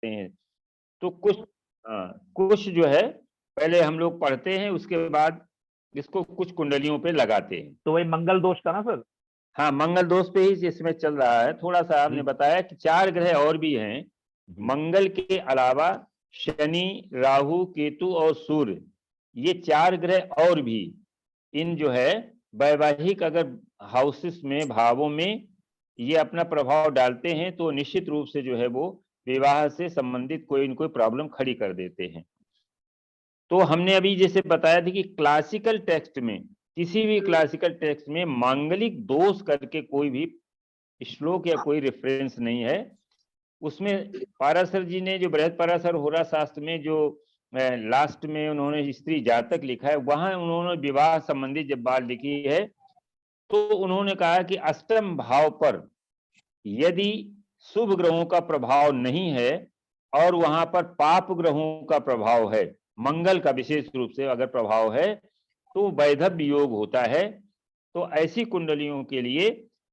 हैं। तो कुछ जो है पहले हम लोग पढ़ते हैं, उसके बाद इसको कुछ कुंडलियों पे लगाते हैं। तो वही मंगल दोष था ना सर? हाँ, मंगल दोष पे ही इसमें चल रहा है। थोड़ा सा आपने बताया कि 4 ग्रह और भी हैं मंगल के अलावा, शनि, राहु, केतु और सूर्य, ये 4 ग्रह और भी इन जो है वैवाहिक अगर हाउसेस में, भावों में ये अपना प्रभाव डालते हैं तो निश्चित रूप से जो है वो विवाह से संबंधित कोई न कोई प्रॉब्लम खड़ी कर देते हैं। तो हमने अभी जैसे बताया था कि क्लासिकल टेक्स्ट में, किसी भी क्लासिकल टेक्स्ट में मांगलिक दोष करके कोई भी श्लोक या कोई रेफरेंस नहीं है। उसमें पाराशर जी ने जो बृहद पराशर होरा शास्त्र में जो लास्ट में उन्होंने स्त्री जातक लिखा है, वहां उन्होंने विवाह संबंधी जब बात लिखी है तो उन्होंने कहा कि अष्टम भाव पर यदि शुभ ग्रहों का प्रभाव नहीं है और वहां पर पाप ग्रहों का प्रभाव है, मंगल का विशेष रूप से अगर प्रभाव है तो वैधव्य योग होता है। तो ऐसी कुंडलियों के लिए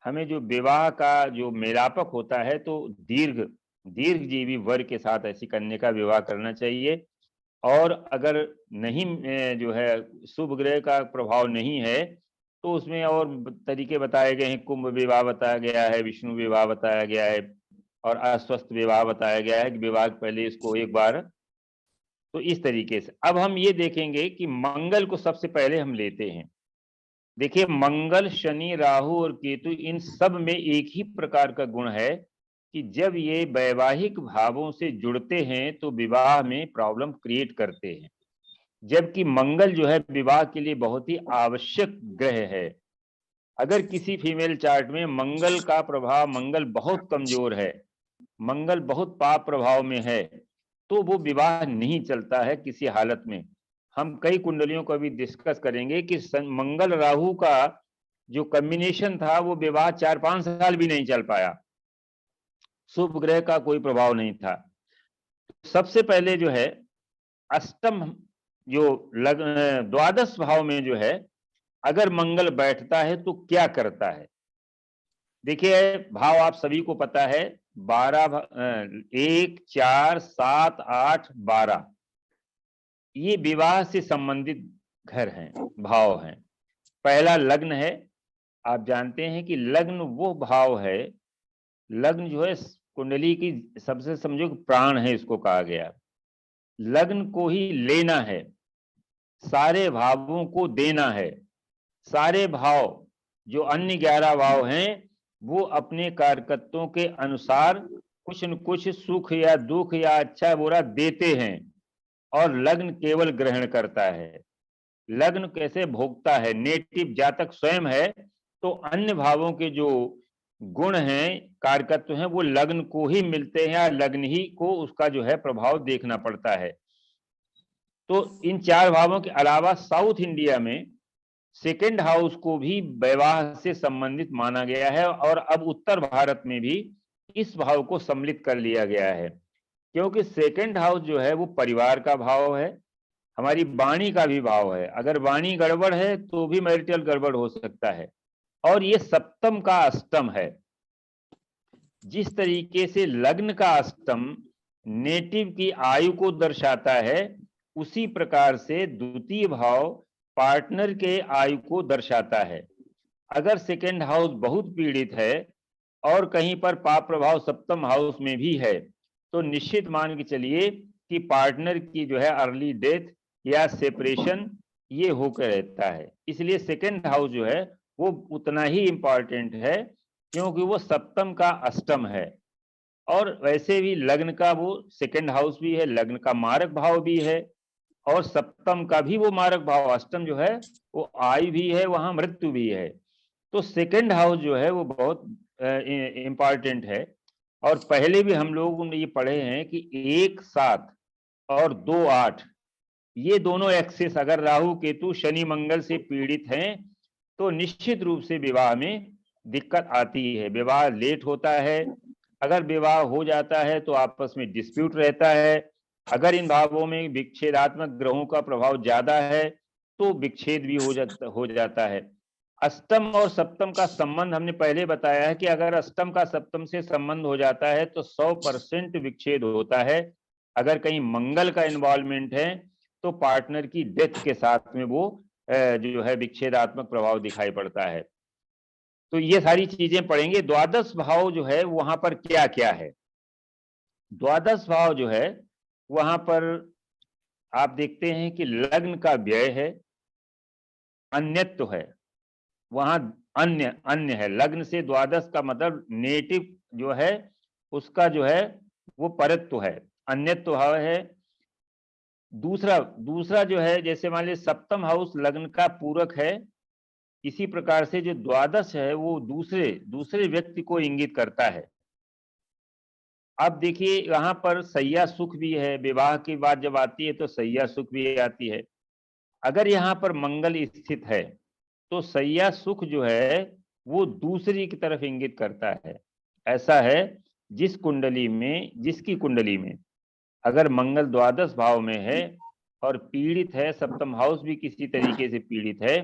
हमें जो विवाह का जो मेलापक होता है तो दीर्घजीवी वर के साथ ऐसी कन्या का विवाह करना चाहिए। और अगर नहीं जो है शुभ ग्रह का प्रभाव नहीं है तो उसमें और तरीके बताए गए हैं। कुंभ विवाह बताया गया है, विष्णु विवाह बताया गया है और अस्वस्थ विवाह बताया गया है कि विवाह पहले इसको एक बार। तो इस तरीके से अब हम ये देखेंगे कि मंगल को सबसे पहले हम लेते हैं। देखिए, मंगल, शनि, राहु और केतु, इन सब में एक ही प्रकार का गुण है कि जब ये वैवाहिक भावों से जुड़ते हैं तो विवाह में प्रॉब्लम क्रिएट करते हैं। जबकि मंगल जो है विवाह के लिए बहुत ही आवश्यक ग्रह है। अगर किसी फीमेल चार्ट में मंगल का प्रभाव, मंगल बहुत कमजोर है, मंगल बहुत पाप प्रभाव में है, तो वो विवाह नहीं चलता है किसी हालत में। हम कई कुंडलियों को अभी डिस्कस करेंगे कि मंगल राहु का जो कॉम्बिनेशन था वो विवाह 4-5 साल भी नहीं चल पाया, शुभ ग्रह का कोई प्रभाव नहीं था। सबसे पहले जो है अष्टम जो द्वादश भाव में जो है अगर मंगल बैठता है तो क्या करता है। देखिए, भाव आप सभी को पता है, 1, 4, 7, 8, 12 ये विवाह से संबंधित घर हैं, भाव हैं। पहला लग्न है। आप जानते हैं कि लग्न वो भाव है, लग्न जो है कुंडली की सबसे समझो प्राण है, इसको कहा गया। लग्न को ही लेना है, सारे भावों को देना है। सारे भाव जो अन्य 11 भाव हैं वो अपने कारकत्वों के अनुसार कुछ न कुछ सुख या दुख या अच्छा बुरा देते हैं और लग्न केवल ग्रहण करता है। लग्न कैसे भोगता है, नेटिव जातक स्वयं है तो अन्य भावों के जो गुण हैं, कारकत्व हैं, वो लग्न को ही मिलते हैं या लग्न ही को उसका जो है प्रभाव देखना पड़ता है। तो इन 4 भावों के अलावा साउथ इंडिया में सेकेंड हाउस को भी विवाह से संबंधित माना गया है और अब उत्तर भारत में भी इस भाव को सम्मिलित कर लिया गया है, क्योंकि सेकेंड हाउस जो है वो परिवार का भाव है, हमारी वाणी का भी भाव है। अगर वाणी गड़बड़ है तो भी मैरिटल गड़बड़ हो सकता है। और ये सप्तम का अष्टम है। जिस तरीके से लग्न का अष्टम नेटिव की आयु को दर्शाता है, उसी प्रकार से द्वितीय भाव पार्टनर के आयु को दर्शाता है। अगर सेकेंड हाउस बहुत पीड़ित है और कहीं पर पाप प्रभाव सप्तम हाउस में भी है तो निश्चित मान के चलिए कि पार्टनर की जो है अर्ली डेथ या सेपरेशन ये होकर रहता है। इसलिए सेकेंड हाउस जो है वो उतना ही इंपॉर्टेंट है क्योंकि वो सप्तम का अष्टम है। और वैसे भी लग्न का वो सेकेंड हाउस भी है, लग्न का मारक भाव भी है और सप्तम का भी वो मारक भाव, अष्टम जो है वो आयु भी है, वहां मृत्यु भी है। तो सेकेंड हाउस जो है वो बहुत इंपॉर्टेंट है। और पहले भी हम लोगों ने ये पढ़े हैं कि 1, 7 और 2, 8 ये दोनों एक्सिस अगर राहु केतु शनि मंगल से पीड़ित हैं तो निश्चित रूप से विवाह में दिक्कत आती है, विवाह लेट होता है। अगर विवाह हो जाता है तो आपस में डिस्प्यूट रहता है। अगर इन भावों में विच्छेदात्मक ग्रहों का प्रभाव ज्यादा है तो विच्छेद भी हो जाता है। अष्टम और सप्तम का संबंध हमने पहले बताया है कि अगर अष्टम का सप्तम से संबंध हो जाता है तो 100% विच्छेद होता है। अगर कहीं मंगल का इन्वॉल्वमेंट है तो पार्टनर की डेथ के साथ में वो जो है विच्छेदात्मक प्रभाव दिखाई पड़ता है। तो ये सारी चीजें पढ़ेंगे। द्वादश भाव जो है वहां पर क्या क्या है। द्वादश भाव जो है वहां पर आप देखते हैं कि लग्न का व्यय है, अन्यत्व है, वहां अन्य अन्य है। लग्न से द्वादश का मतलब नेटिव जो है उसका जो है वो परत्व है, अन्यत्व भाव है। दूसरा दूसरा जो है, जैसे मान लीजिए सप्तम हाउस लग्न का पूरक है, इसी प्रकार से जो द्वादश है वो दूसरे दूसरे व्यक्ति को इंगित करता है। अब देखिए यहाँ पर सैया सुख भी है, विवाह की बात जब आती है तो सैया सुख भी आती है। अगर यहाँ पर मंगल स्थित है तो सैया सुख जो है वो दूसरी की तरफ इंगित करता है। ऐसा है जिसकी कुंडली में अगर मंगल द्वादश भाव में है और पीड़ित है, सप्तम हाउस भी किसी तरीके से पीड़ित है,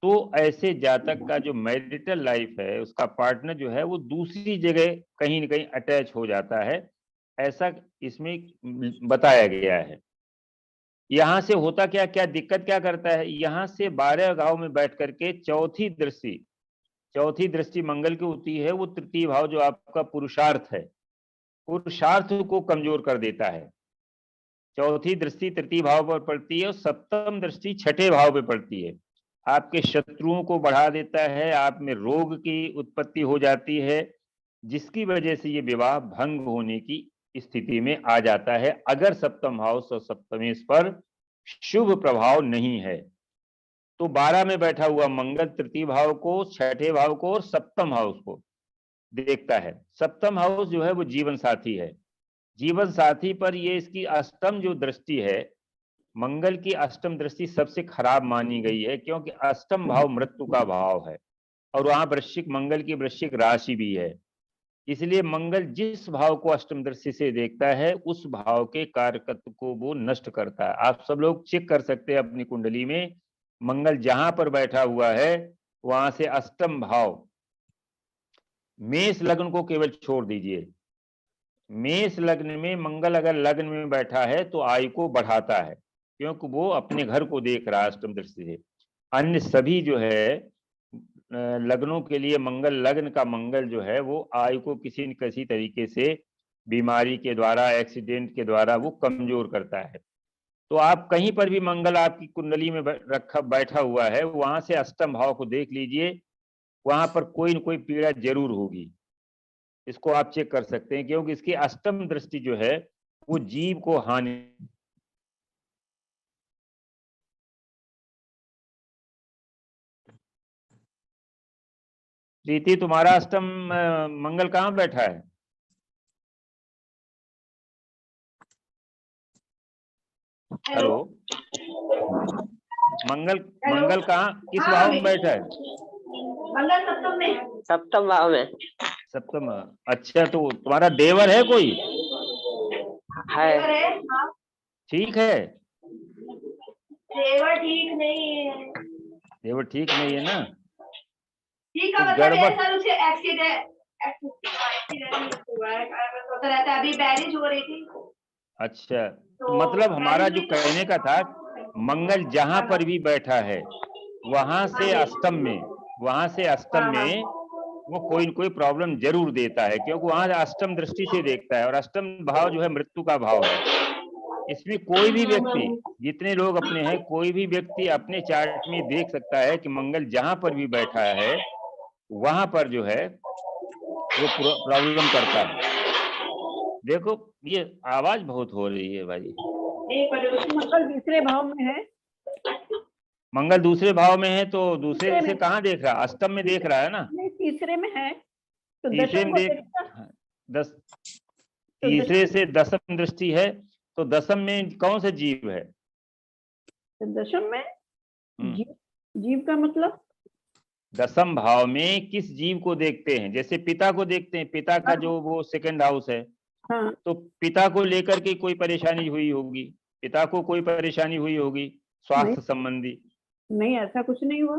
तो ऐसे जातक का जो मैरिटल लाइफ है उसका पार्टनर जो है वो दूसरी जगह कहीं न कहीं अटैच हो जाता है, ऐसा इसमें बताया गया है। यहां से होता क्या क्या दिक्कत क्या करता है, यहां से 12 भाव में बैठ करके चौथी दृष्टि मंगल की होती है, वो तृतीय भाव जो आपका पुरुषार्थ है, पुरुषार्थ को कमजोर कर देता है। चौथी दृष्टि तृतीय भाव पर पड़ती है और सप्तम दृष्टि छठे भाव पे पड़ती है। आपके शत्रुओं को बढ़ा देता है, आप में रोग की उत्पत्ति हो जाती है, जिसकी वजह से ये विवाह भंग होने की स्थिति में आ जाता है अगर सप्तम हाउस और सप्तमेश पर शुभ प्रभाव नहीं है। तो 12 में बैठा हुआ मंगल तृतीय भाव को, छठे भाव को और सप्तम हाउस को देखता है। सप्तम हाउस जो है वो जीवन साथी है। जीवन साथी पर ये इसकी अष्टम जो दृष्टि है, मंगल की अष्टम दृष्टि सबसे खराब मानी गई है, क्योंकि अष्टम भाव मृत्यु का भाव है और वहां वृश्चिक, मंगल की वृश्चिक राशि भी है। इसलिए मंगल जिस भाव को अष्टम दृष्टि से देखता है उस भाव के कारकत्व को वो नष्ट करता है। आप सब लोग चेक कर सकते हैं अपनी कुंडली में, मंगल जहां पर बैठा हुआ है वहां से अष्टम भाव, मेष लग्न को केवल छोड़ दीजिए, मेष लग्न में मंगल अगर लग्न में बैठा है तो आयु को बढ़ाता है, क्योंकि वो अपने घर को देख रहा है अष्टम दृष्टि से। अन्य सभी जो है लग्नों के लिए मंगल, लग्न का मंगल जो है वो आयु को किसी न किसी तरीके से बीमारी के द्वारा, एक्सीडेंट के द्वारा वो कमजोर करता है। तो आप कहीं पर भी मंगल आपकी कुंडली में बैठा हुआ है, वहां से अष्टम भाव को देख लीजिए, वहां पर कोई न कोई पीड़ा जरूर होगी। इसको आप चेक कर सकते हैं, क्योंकि इसकी अष्टम दृष्टि जो है वो जीव को हानि। प्रीति, तुम्हारा अष्टम मंगल कहाँ बैठा है? हेलो, मंगल कहाँ, किस भाव में बैठा है? मंगल सप्तम में, सप्तम भाव में। सप्तम। अच्छा, तो तुम्हारा देवर है कोई? है। ठीक है। देवर ठीक नहीं है। देवर ठीक नहीं है ना? ठीक है, गड़बड़। उसे एक्सीडेंट हुआ है, होता रहता है, अभी मैरिज हो रही थी। अच्छा, तो मतलब हमारा जो कहने का था, मंगल जहां पर भी बैठा है वहां से अष्टम में वो कोई न कोई प्रॉब्लम जरूर देता है, क्योंकि वहां अष्टम दृष्टि से देखता है और अष्टम भाव जो है मृत्यु का भाव है। इसमें कोई भी व्यक्ति, जितने लोग अपने हैं, कोई भी व्यक्ति अपने चार्ट में देख सकता है कि मंगल जहां पर भी बैठा है वहां पर जो है वो प्रॉब्लम करता है। देखो ये आवाज बहुत हो रही है भाई। मंगल दूसरे भाव में है। मंगल दूसरे भाव में है तो दूसरे से कहाँ देख रहा है? अष्टम में देख रहा है ना? नहीं, तीसरे में है तो तीसरे में तीसरे से दसम दृष्टि है, तो दसम में कौन सा जीव है? दशम में जीव का मतलब दसम भाव में किस जीव को देखते हैं? जैसे पिता को देखते हैं, पिता का जो वो सेकंड हाउस है। हाँ। तो पिता को लेकर के कोई परेशानी हुई होगी, पिता को कोई परेशानी हुई होगी स्वास्थ्य संबंधी। नहीं, ऐसा कुछ नहीं हुआ।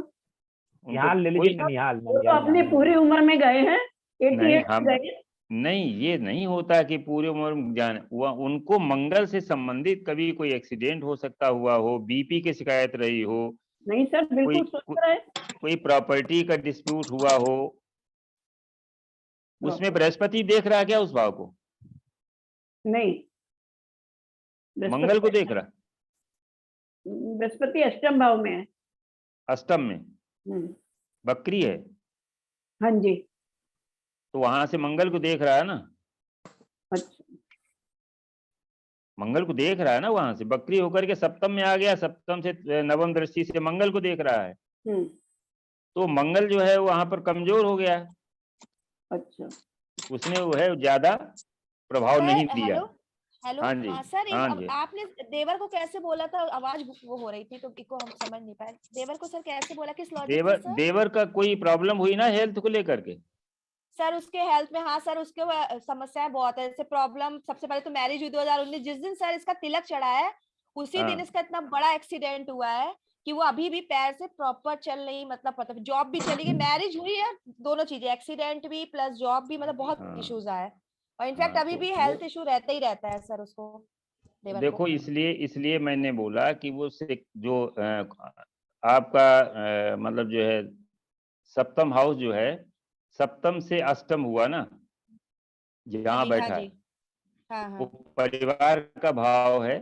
निहाल ले लीजिए, निहाल वो तो अपनी पूरी उम्र में गए हैं, 88 हम गए। नहीं, ये नहीं होता कि पूरी उम्र जान हुआ। उनको मंगल से संबंधित कभी कोई एक्सीडेंट हो सकता हुआ हो, बीपी की शिकायत रही हो, नहीं सर, बिल्कुल स्वस्थ रहे। कोई प्रॉपर्टी का डिस्प्यूट हुआ हो, उसमें बृहस्पति देख रहा है क्या उस भाव को? नहीं, मंगल को देख रहा, बृहस्पति अष्टम भाव में है। अष्टम में बकरी है। हाँ जी। तो वहां से मंगल को देख रहा है ना। अच्छा, मंगल को देख रहा है ना, वहां से बकरी होकर के सप्तम में आ गया, सप्तम से नवम दृष्टि से मंगल को देख रहा है। तो मंगल जो है वहां पर कमजोर हो गया। अच्छा, उसने वो है ज्यादा प्रभाव नहीं दिया। हेलो हाँ जी, सर, हाँ जी। आपने देवर को कैसे बोला था? आवाज वो हो रही थी तो इको हम समझ नहीं पाए। देवर को सर कैसे बोला, किस लॉजिक से सर? देवर का कोई प्रॉब्लम हुई ना हेल्थ को लेकर के? सर उसके हेल्थ में, हाँ सर, उसके समस्याएं बहुत है। जैसे प्रॉब्लम, सबसे पहले तो मैरिज हुई 2019, जिस दिन सर इसका तिलक चढ़ा है उसी दिन इसका इतना बड़ा एक्सीडेंट हुआ है कि वो अभी भी पैर से प्रॉपर चल नहीं, मतलब जॉब भी चली गई, मैरिज हुई है, दोनों चीजें, एक्सीडेंट भी प्लस जॉब भी, मतलब बहुत इश्यूज आए। और इनफैक्ट अभी भी हेल्थ इशू रहता ही रहता है सर उसको, देवर देखो को। इसलिए मैंने बोला कि वो जो आपका मतलब जो है सप्तम हाउस जो है, सप्तम से अष्टम हुआ ना, जहाँ बैठा है, वो परिवार का भाव है।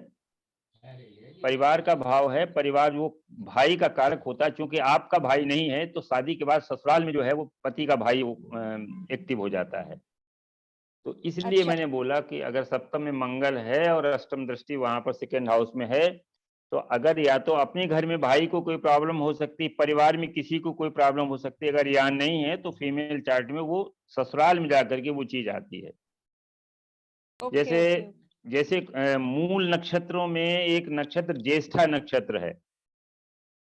परिवार का भाव है, परिवार वो भाई का कारक होता है। क्योंकि आपका भाई नहीं है तो शादी के बाद ससुराल में जो है वो पति का भाई एक्टिव हो जाता है। तो इसलिए अच्छा। मैंने बोला कि अगर सप्तम में मंगल है और अष्टम दृष्टि वहां पर सेकेंड हाउस में है, तो अगर या तो अपने घर में भाई को कोई प्रॉब्लम हो सकती, परिवार में किसी को कोई प्रॉब्लम हो सकती है, अगर यहाँ नहीं है तो फीमेल चार्ट में वो ससुराल में जाकर के वो चीज आती है। जैसे मूल नक्षत्रों में एक नक्षत्र ज्येष्ठा नक्षत्र है।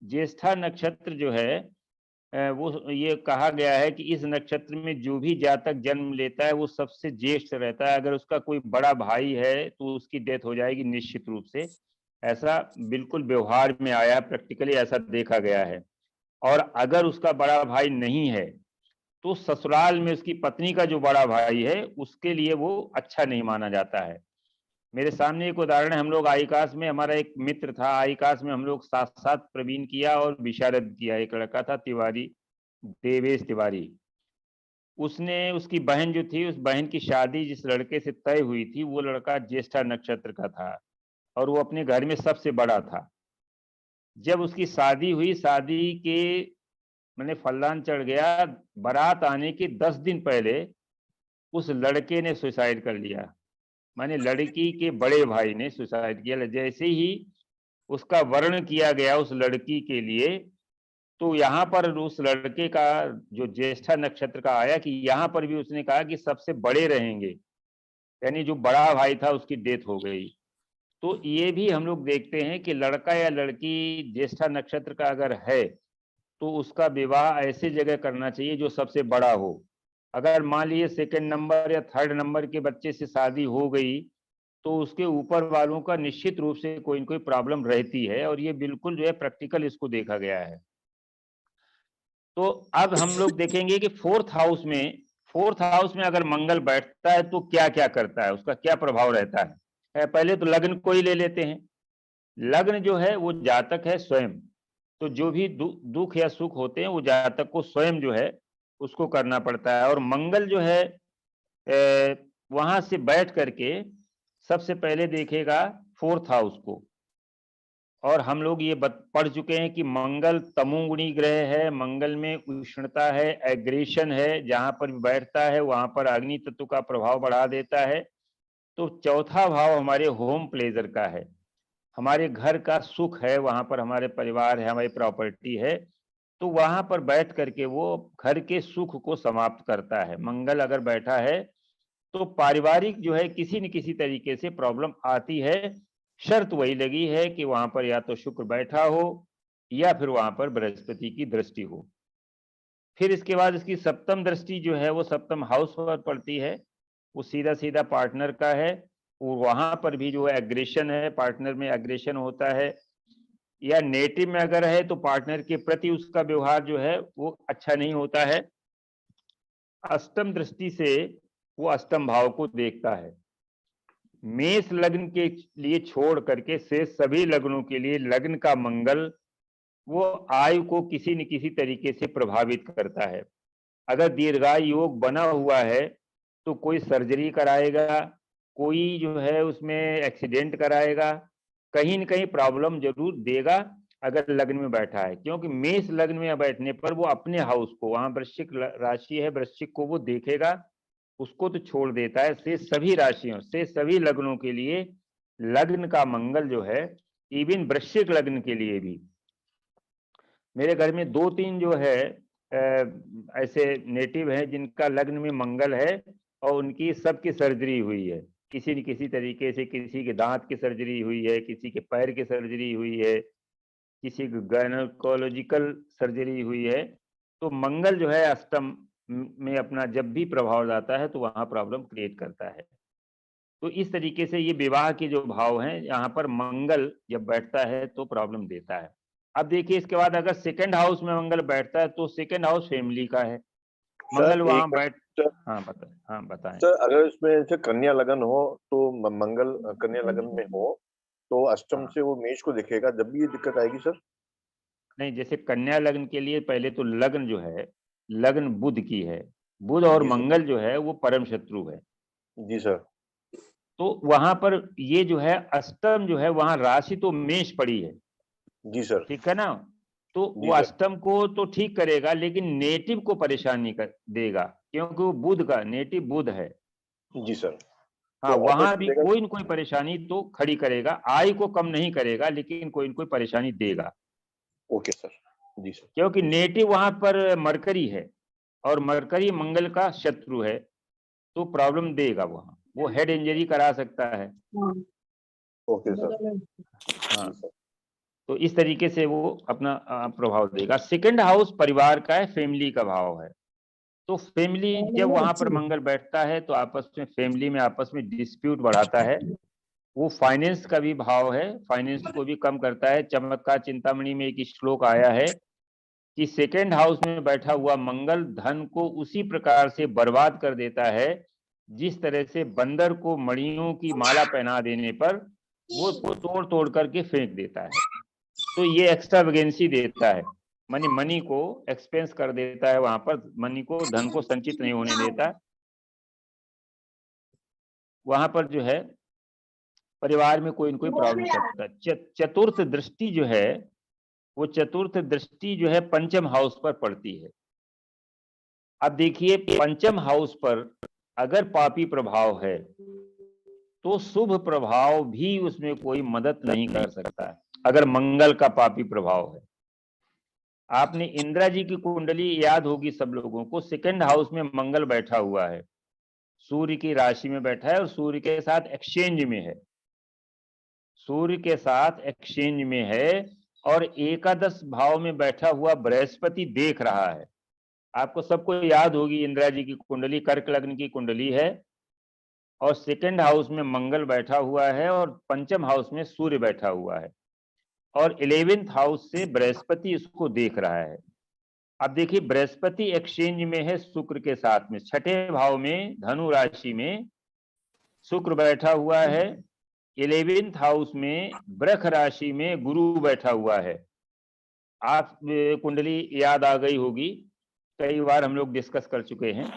ज्येष्ठा नक्षत्र जो है वो ये कहा गया है कि इस नक्षत्र में जो भी जातक जन्म लेता है वो सबसे ज्येष्ठ रहता है। अगर उसका कोई बड़ा भाई है तो उसकी डेथ हो जाएगी निश्चित रूप से। ऐसा बिल्कुल व्यवहार में आया, प्रैक्टिकली ऐसा देखा गया है। और अगर उसका बड़ा भाई नहीं है तो ससुराल में उसकी पत्नी का जो बड़ा भाई है उसके लिए वो अच्छा नहीं माना जाता है। मेरे सामने एक उदाहरण है, हम लोग आईकाश में, हमारा एक मित्र था, आईकाश में हम लोग साथ साथ प्रवीण किया और विशारद किया। एक लड़का था तिवारी, देवेश तिवारी। उसने, उसकी बहन जो थी, उस बहन की शादी जिस लड़के से तय हुई थी वो लड़का ज्येष्ठा नक्षत्र का था और वो अपने घर में सबसे बड़ा था। जब उसकी शादी हुई, शादी के मैंने फलदान चढ़ गया, बारात आने के 10 दिन पहले उस लड़के ने सुसाइड कर लिया। माने लड़की के बड़े भाई ने सुसाइड किया। जैसे ही उसका वर्ण किया गया उस लड़की के लिए, तो यहाँ पर उस लड़के का जो ज्येष्ठा नक्षत्र का आया कि यहाँ पर भी उसने कहा कि सबसे बड़े रहेंगे, यानी जो बड़ा भाई था उसकी डेथ हो गई। तो ये भी हम लोग देखते हैं कि लड़का या लड़की ज्येष्ठा नक्षत्र का अगर है तो उसका विवाह ऐसे जगह करना चाहिए जो सबसे बड़ा हो। अगर मान लीजिए सेकंड नंबर या थर्ड नंबर के बच्चे से शादी हो गई तो उसके ऊपर वालों का निश्चित रूप से कोई न कोई प्रॉब्लम रहती है, और ये बिल्कुल जो है प्रैक्टिकल इसको देखा गया है। तो अब हम लोग देखेंगे कि फोर्थ हाउस में अगर मंगल बैठता है तो क्या क्या करता है, उसका क्या प्रभाव रहता है। पहले तो लग्न को ही ले लेते हैं। लग्न जो है वो जातक है स्वयं, तो जो भी दुख या सुख होते हैं वो जातक को स्वयं जो है उसको करना पड़ता है। और मंगल जो है वहां से बैठ करके सबसे पहले देखेगा फोर्थ हाउस को। और हम लोग ये पढ़ चुके हैं कि मंगल तमोगुणी ग्रह है, मंगल में उष्णता है, एग्रेशन है, जहां पर भी बैठता है वहां पर अग्नि तत्व का प्रभाव बढ़ा देता है। तो चौथा भाव हमारे होम प्लेजर का है, हमारे घर का सुख है, वहां पर हमारे परिवार है, हमारी प्रॉपर्टी है। तो वहां पर बैठ करके वो घर के सुख को समाप्त करता है। मंगल अगर बैठा है तो पारिवारिक जो है किसी न किसी तरीके से प्रॉब्लम आती है। शर्त वही लगी है कि वहां पर या तो शुक्र बैठा हो या फिर वहां पर बृहस्पति की दृष्टि हो। फिर इसके बाद इसकी सप्तम दृष्टि जो है वो सप्तम हाउस पर पड़ती है, वो सीधा सीधा पार्टनर का है। वहां पर भी जो है एग्रेशन है, पार्टनर में एग्रेशन होता है। या नेटिव में अगर है तो पार्टनर के प्रति उसका व्यवहार जो है वो अच्छा नहीं होता है। अष्टम दृष्टि से वो अष्टम भाव को देखता है। मेष लग्न के लिए छोड़ करके शेष सभी लग्नों के लिए लग्न का मंगल वो आयु को किसी न किसी तरीके से प्रभावित करता है। अगर दीर्घायु योग बना हुआ है तो कोई सर्जरी कराएगा, कोई जो है उसमें एक्सीडेंट कराएगा, कहीं न कहीं प्रॉब्लम जरूर देगा अगर लग्न में बैठा है, क्योंकि मेष लग्न में बैठने पर वो अपने हाउस को, वहां वृश्चिक राशि है, वृश्चिक को वो देखेगा, उसको तो छोड़ देता है। से सभी राशियों से सभी लग्नों के लिए लग्न का मंगल जो है, इवन वृश्चिक लग्न के लिए भी। मेरे घर में 2-3 जो है ऐसे नेटिव हैं जिनका लग्न में मंगल है और उनकी सबकी सर्जरी हुई है, किसी न किसी तरीके से। किसी के दांत की सर्जरी हुई है, किसी के पैर की सर्जरी हुई है, किसी की गायनेकोलॉजिकल सर्जरी हुई है। तो मंगल जो है अष्टम में अपना जब भी प्रभाव जाता है तो वहां प्रॉब्लम क्रिएट करता है। तो इस तरीके से ये विवाह के जो भाव हैं, यहाँ पर मंगल जब बैठता है तो प्रॉब्लम देता है। अब देखिए इसके बाद अगर सेकंड हाउस में मंगल बैठता है तो सेकंड हाउस फैमिली का है। मंगल वहां बैठ हाँ बताएं। सर अगर इसमें जैसे कन्या लगन हो तो मंगल कन्या लगन में हो तो अष्टम से वो मेष को दिखेगा, जब भी ये दिक्कत आएगी सर? नहीं, जैसे कन्या लग्न के लिए पहले तो लग्न जो है, लग्न बुध की है, बुध और मंगल जो है वो परम शत्रु है। जी सर। तो वहां पर ये जो है अष्टम जो है, वहां राशि तो मेष पड़ी है। जी सर। ठीक है ना? तो वो अष्टम को तो ठीक करेगा लेकिन नेटिव को परेशानी कर देगा, क्योंकि वो बुध का नेटिव बुध है। जी सर। हाँ, वहां भी कोई न कोई परेशानी तो खड़ी करेगा, आय को कम नहीं करेगा लेकिन कोई न कोई परेशानी देगा। Okay sir. जी सर। क्योंकि नेटिव वहां पर मरकरी है और मरकरी मंगल का शत्रु है, तो प्रॉब्लम देगा वहां, वो हेड इंजरी करा सकता है। Okay sir. हाँ, तो इस तरीके से वो अपना प्रभाव देगा। सेकंड हाउस परिवार का है, फैमिली का भाव है। तो फैमिली जब वहां पर मंगल बैठता है तो आपस में, फैमिली में आपस में डिस्प्यूट बढ़ाता है। वो फाइनेंस का भी भाव है, फाइनेंस को भी कम करता है। चमत्कार चिंतामणि में एक श्लोक आया है कि सेकंड हाउस में बैठा हुआ मंगल धन को उसी प्रकार से बर्बाद कर देता है जिस तरह से बंदर को मणियों की माला पहना देने पर वो तोड़ तोड़ करके फेंक देता है। तो ये एक्स्ट्रा वैकेंसी देता है, मनी को एक्सपेंस कर देता है, वहां पर मनी को, धन को संचित नहीं होने देता। वहां पर जो है परिवार में कोई न कोई प्रॉब्लम करता है। चतुर्थ दृष्टि जो है, वो चतुर्थ दृष्टि जो है पंचम हाउस पर पड़ती है। अब देखिए पंचम हाउस पर अगर पापी प्रभाव है तो शुभ प्रभाव भी उसमें कोई मदद नहीं कर सकता है। अगर मंगल का पापी प्रभाव है, आपने इंदिरा जी की कुंडली याद होगी सब लोगों को, सेकंड हाउस में मंगल बैठा हुआ है, सूर्य की राशि में बैठा है और सूर्य के साथ एक्सचेंज में है, सूर्य के साथ एक्सचेंज में है, और एकादश भाव में बैठा हुआ बृहस्पति देख रहा है। आपको सबको याद होगी इंदिरा जी की कुंडली कर्क लग्न की कुंडली है, और सेकंड हाउस में मंगल बैठा हुआ है और पंचम हाउस में सूर्य बैठा हुआ है, और 11th हाउस से बृहस्पति इसको देख रहा है। अब देखिए बृहस्पति एक्सचेंज में है शुक्र के साथ में, छठे भाव में धनु राशि में शुक्र बैठा हुआ है, 11th हाउस में वृष राशि में गुरु बैठा हुआ है। आप कुंडली याद आ गई होगी, कई बार हम लोग डिस्कस कर चुके हैं।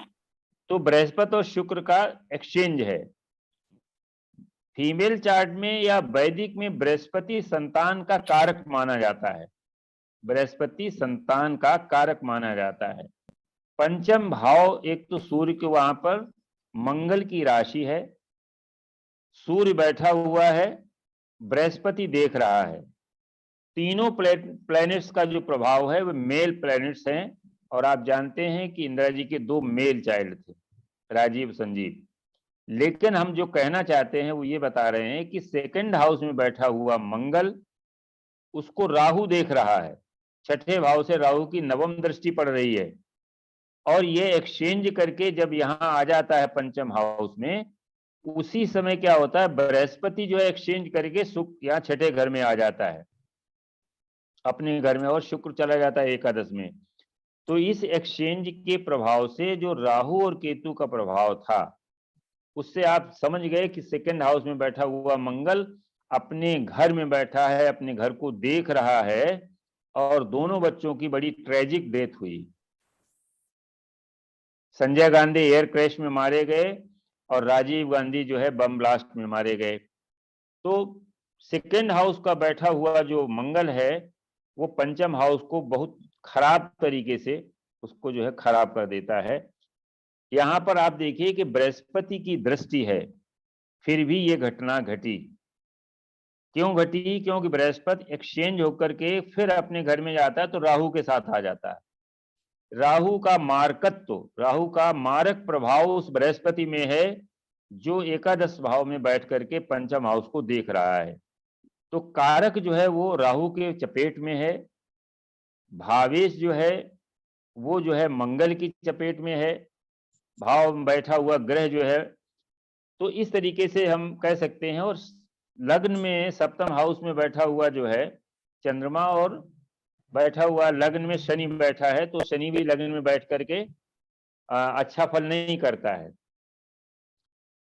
तो बृहस्पति और शुक्र का एक्सचेंज है। फीमेल चार्ट में या वैदिक में बृहस्पति संतान का कारक माना जाता है, बृहस्पति संतान का कारक माना जाता है। पंचम भाव, एक तो सूर्य के वहां पर मंगल की राशि है, सूर्य बैठा हुआ है, बृहस्पति देख रहा है। तीनों प्लैनेट्स का जो प्रभाव है वो मेल प्लैनेट्स हैं, और आप जानते हैं कि इंदिरा जी के 2 मेल चाइल्ड थे, राजीव संजीव। लेकिन हम जो कहना चाहते हैं वो ये बता रहे हैं कि सेकंड हाउस में बैठा हुआ मंगल, उसको राहु देख रहा है, छठे भाव से राहु की 9वीं दृष्टि पड़ रही है, और ये एक्सचेंज करके जब यहाँ आ जाता है पंचम हाउस में, उसी समय क्या होता है, बृहस्पति जो है एक्सचेंज करके शुक्र यहाँ छठे घर में आ जाता है। अपने घर में और शुक्र चला जाता है एकादश में। तो इस एक्सचेंज के प्रभाव से जो राहु और केतु का प्रभाव था, उससे आप समझ गए कि सेकंड हाउस में बैठा हुआ मंगल अपने घर में बैठा है, अपने घर को देख रहा है, और दोनों बच्चों की बड़ी ट्रेजिक डेथ हुई। संजय गांधी एयर क्रैश में मारे गए और राजीव गांधी जो है बम ब्लास्ट में मारे गए। तो सेकेंड हाउस का बैठा हुआ जो मंगल है वो पंचम हाउस को बहुत खराब तरीके से उसको जो है खराब कर देता है। यहाँ पर आप देखिए कि बृहस्पति की दृष्टि है, फिर भी ये घटना घटी। क्यों घटी? क्योंकि बृहस्पति एक्सचेंज होकर के फिर अपने घर में जाता है तो राहु के साथ आ जाता है। राहु का मारकत्व, राहु का मारक प्रभाव उस बृहस्पति में है जो एकादश भाव में बैठ करके पंचम हाउस को देख रहा है। तो कारक जो है वो राहु के चपेट में है, भावेश जो है वो जो है मंगल की चपेट में है, भाव में बैठा हुआ ग्रह जो है। तो इस तरीके से हम कह सकते हैं। और लग्न में सप्तम हाउस में बैठा हुआ जो है चंद्रमा, और बैठा हुआ लग्न में शनि बैठा है, तो शनि भी लग्न में बैठ करके अच्छा फल नहीं करता है।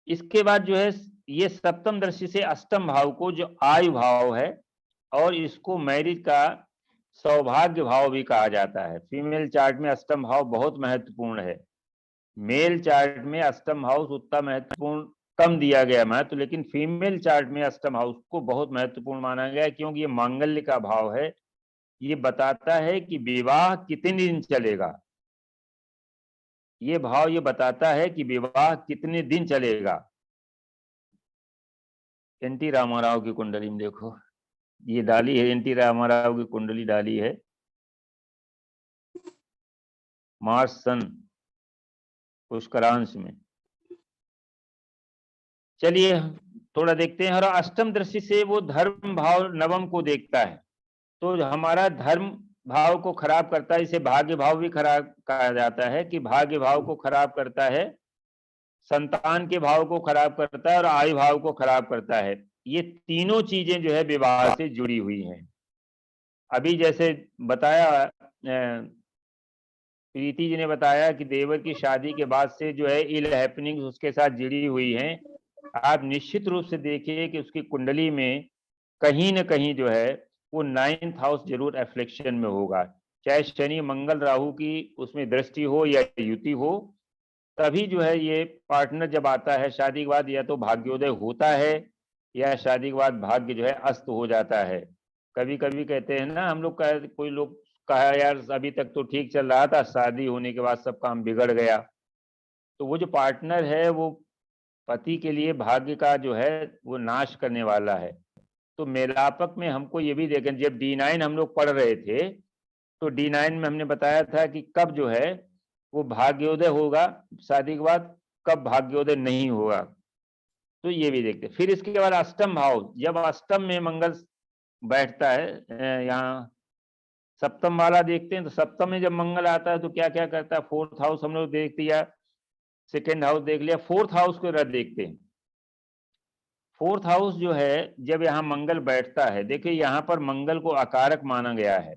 इसके बाद जो है ये सप्तम दृष्टि से अष्टम भाव को, जो आयु भाव है, और इसको मैरिज का सौभाग्य भाव भी कहा जाता है। फीमेल चार्ट में अष्टम भाव बहुत महत्वपूर्ण है। मेल चार्ट में अष्टम हाउस उतना महत्वपूर्ण कम दिया गया महत्व, लेकिन फीमेल चार्ट में अष्टम हाउस को बहुत महत्वपूर्ण माना गया है, क्योंकि ये मांगल्य का भाव है। ये बताता है कि विवाह कितने दिन चलेगा। ये भाव ये बताता है कि विवाह कितने दिन चलेगा। एनटी रामाराव की कुंडली में देखो, ये डाली है, एनटी रामाराव की कुंडली डाली है, मार्च सन पुष्करांश में। चलिए थोड़ा देखते हैं। और अष्टम दृष्टि से वो धर्म भाव नवम को देखता है, तो हमारा धर्म भाव को खराब करता है। इसे भाग्य भाव भी खराब कहा जाता है कि भाग्य भाव को खराब करता है, संतान के भाव को खराब करता है, और आयु भाव को खराब करता है। ये तीनों चीजें जो है विवाह से जुड़ी हुई हैं। अभी जैसे बताया, प्रीति जी ने बताया कि देवर की शादी के बाद से जो है इल हैपनिंग उसके साथ जुड़ी हुई हैं। आप निश्चित रूप से देखिए कि उसकी कुंडली में कहीं न कहीं जो है वो 9th हाउस जरूर एफ्लिक्शन में होगा। चाहे शनि मंगल राहु की उसमें दृष्टि हो या युति हो, तभी जो है ये पार्टनर जब आता है शादी के बाद, या तो भाग्योदय होता है या शादी के बाद भाग्य जो है अस्त हो जाता है। कभी कभी कहते हैं ना हम लोग, कोई लोग कहा यार अभी तक तो ठीक चल रहा था, शादी होने के बाद सब काम बिगड़ गया। तो वो जो पार्टनर है वो पति के लिए भाग्य का जो है वो नाश करने वाला है। तो मेलापक में हमको ये भी देखें, जब D9 हम लोग पढ़ रहे थे तो D9 में हमने बताया था कि कब जो है वो भाग्योदय होगा शादी के बाद, कब भाग्योदय नहीं होगा। तो ये भी देखते। फिर इसके बाद अष्टम भाव, जब अष्टम में मंगल बैठता है, यहाँ सप्तम वाला देखते हैं, तो सप्तम में जब मंगल आता है तो क्या क्या करता है। फोर्थ हाउस हम लोग देख लिया, सेकेंड हाउस देख लिया, फोर्थ हाउस को देखते हैं। फोर्थ हाउस जो है जब यहाँ मंगल बैठता है, देखिए यहाँ पर मंगल को अकारक माना गया है।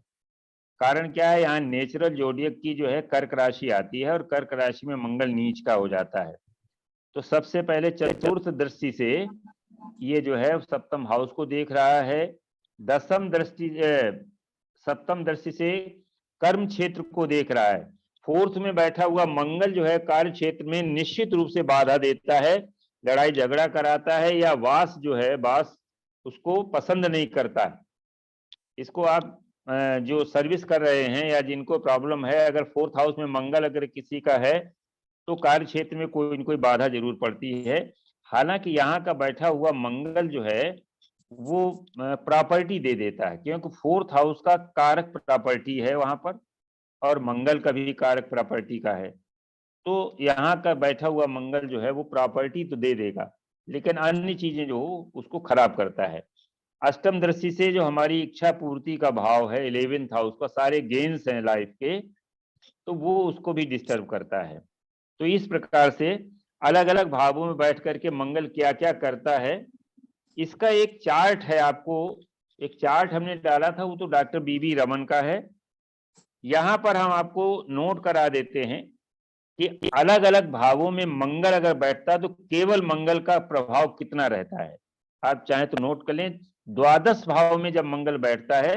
कारण क्या है, यहाँ नेचुरल जोडियक की जो है कर्क राशि आती है, और कर्क राशि में मंगल नीच का हो जाता है। तो सबसे पहले चतुर्थ दृष्टि से ये जो है सप्तम हाउस को देख रहा है। दसम दृष्टि, सप्तम दृष्टि से कर्म क्षेत्र को देख रहा है। फोर्थ में बैठा हुआ मंगल जो है कार्य क्षेत्र में निश्चित रूप से बाधा देता है, लड़ाई झगड़ा कराता है, या वास जो है वास उसको पसंद नहीं करता है। इसको आप जो सर्विस कर रहे हैं या जिनको प्रॉब्लम है, अगर फोर्थ हाउस में मंगल अगर किसी का है तो कार्य क्षेत्र में कोई न कोई बाधा जरूर पड़ती है। हालांकि यहाँ का बैठा हुआ मंगल जो है वो प्रॉपर्टी दे देता है, क्योंकि फोर्थ हाउस का कारक प्रॉपर्टी है वहां पर, और मंगल का भी कारक प्रॉपर्टी का है। तो यहाँ का बैठा हुआ मंगल जो है वो प्रॉपर्टी तो दे देगा, लेकिन अन्य चीजें जो उसको खराब करता है। अष्टम दृष्टि से जो हमारी इच्छा पूर्ति का भाव है 11th हाउस का, सारे गेन्स हैं लाइफ के, तो वो उसको भी डिस्टर्ब करता है। तो इस प्रकार से अलग अलग भावों में बैठ करके मंगल क्या क्या करता है, इसका एक चार्ट है आपको एक चार्ट हमने डाला था, वो तो डॉक्टर बीबी रमन का है। यहाँ पर हम आपको नोट करा देते हैं कि अलग अलग भावों में मंगल अगर बैठता है तो केवल मंगल का प्रभाव कितना रहता है। आप चाहें तो नोट कर लें, द्वादश भाव में जब मंगल बैठता है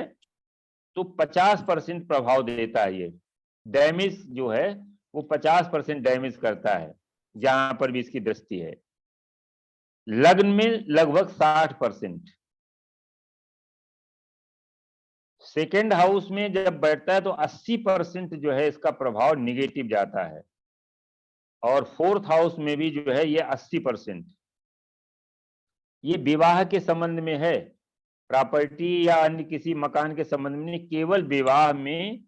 तो 50% प्रभाव देता है। ये डैमेज जो है वो 50% डैमेज करता है जहां पर भी इसकी दृष्टि है। लग्न में लगभग 60%। सेकेंड हाउस में जब बैठता है तो 80% जो है इसका प्रभाव निगेटिव जाता है, और फोर्थ हाउस में भी जो है ये 80%। ये विवाह के संबंध में है, प्रॉपर्टी या अन्य किसी मकान के संबंध में नहीं, केवल विवाह में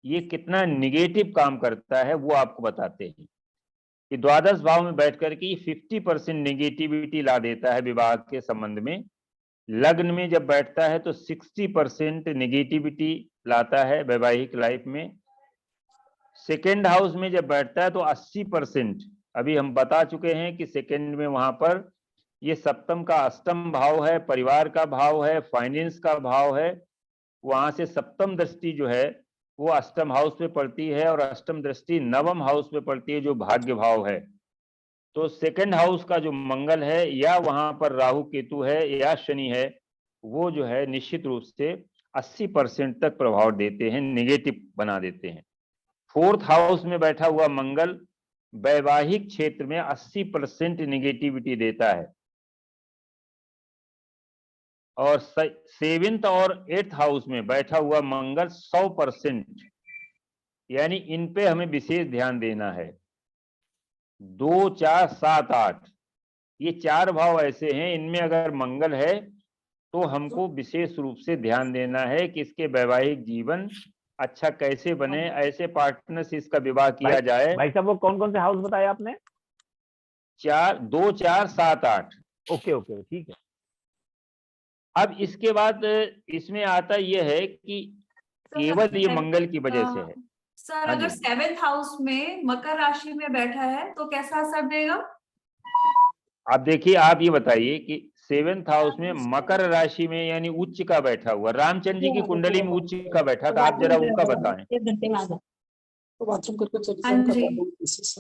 ये कितना निगेटिव काम करता है वो आपको बताते हैं कि द्वादश भाव में बैठ करके 50% निगेटिविटी ला देता है विवाह के संबंध में। लग्न में जब बैठता है तो 60% निगेटिविटी लाता है वैवाहिक लाइफ में। सेकेंड हाउस में जब बैठता है तो 80%, अभी हम बता चुके हैं कि सेकेंड में वहां पर ये सप्तम का अष्टम भाव है, परिवार का भाव है, फाइनेंस का भाव है। वहां से सप्तम दृष्टि जो है वो अष्टम हाउस पे पड़ती है, और अष्टम दृष्टि नवम हाउस पे पड़ती है जो भाग्य भाव है। तो सेकंड हाउस का जो मंगल है, या वहां पर राहु केतु है या शनि है, वो जो है निश्चित रूप से 80% तक प्रभाव देते हैं, निगेटिव बना देते हैं। फोर्थ हाउस में बैठा हुआ मंगल वैवाहिक क्षेत्र में 80% निगेटिविटी देता है, और सेवेंथ और एट्थ हाउस में बैठा हुआ मंगल 100%, यानी इन पे हमें विशेष ध्यान देना है। 2, 4, 7, 8 ये 4 भाव ऐसे हैं, इनमें अगर मंगल है तो हमको विशेष रूप से ध्यान देना है कि इसके वैवाहिक जीवन अच्छा कैसे बने, ऐसे पार्टनर से इसका विवाह किया जाए। भाई साहब वो कौन कौन से हाउस बताए आपने? 2, 4, 7, 8। ओके ओके ठीक है। अब इसके बाद इसमें आता यह है कि केवल ये मंगल की वजह से है। सर हाँ अगर जी। 7th हाउस में मकर राशि में बैठा है तो कैसा असर देगा? आप देखिए, आप ये बताइए कि 7th हाउस में मकर राशि में यानी उच्च का बैठा हुआ, रामचंद्र जी की कुंडली में उच्च का बैठा था, आप जरा उनका बताएं। हाँ जी।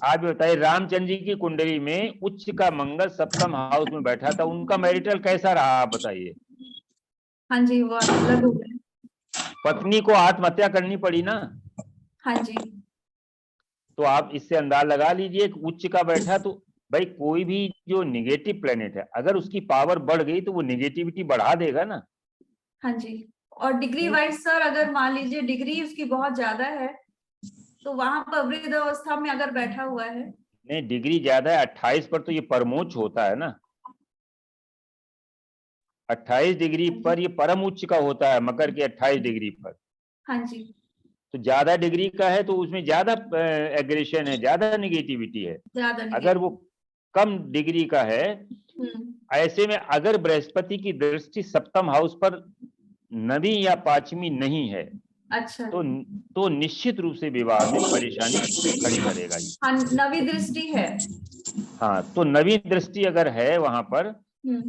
आप बताइए, रामचंद्र जी की कुंडली में उच्च का मंगल सप्तम हाउस में बैठा था, उनका मैरिटल कैसा रहा, आप बताइए। हाँ जी, वो अलग हो गए। पत्नी को आत्महत्या करनी पड़ी ना। हाँ जी। तो आप इससे अंदाज लगा लीजिए कि उच्च का बैठा, तो भाई कोई भी जो निगेटिव प्लेनेट है अगर उसकी पावर बढ़ गई तो वो निगेटिविटी बढ़ा देगा ना। हाँ जी। और डिग्री वाइज सर अगर मान लीजिए डिग्री उसकी बहुत ज्यादा है तो वहां पर वृद्ध अवस्था में अगर बैठा हुआ है। नहीं, डिग्री ज्यादा है 28 पर तो ये परमोच्च होता है ना। 28 डिग्री पर ये परम उच्च का होता है, मकर के 28 डिग्री पर। हाँ जी। तो ज्यादा डिग्री का है तो उसमें ज्यादा एग्रेशन है, ज्यादा निगेटिविटी है। ज्यादा अगर वो कम डिग्री का है, ऐसे में अगर बृहस्पति की दृष्टि सप्तम हाउस पर नवी या पांचवी नहीं है, अच्छा तो निश्चित रूप से विवाह में परेशानी खड़ी करेगा ये। हाँ, नवी दृष्टि है। हाँ, तो नवी दृष्टि अगर है वहां पर,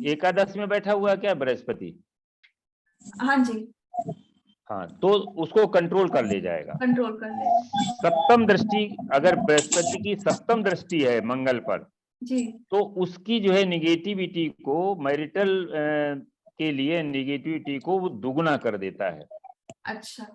एकादश में बैठा हुआ क्या बृहस्पति? हाँ जी। हाँ, तो उसको कंट्रोल कर ले जाएगा, कंट्रोल कर ले। सप्तम दृष्टि अगर बृहस्पति की सप्तम दृष्टि है मंगल पर जी, तो उसकी जो है निगेटिविटी को, मैरिटल के लिए निगेटिविटी को वो दुगुना कर देता है। अच्छा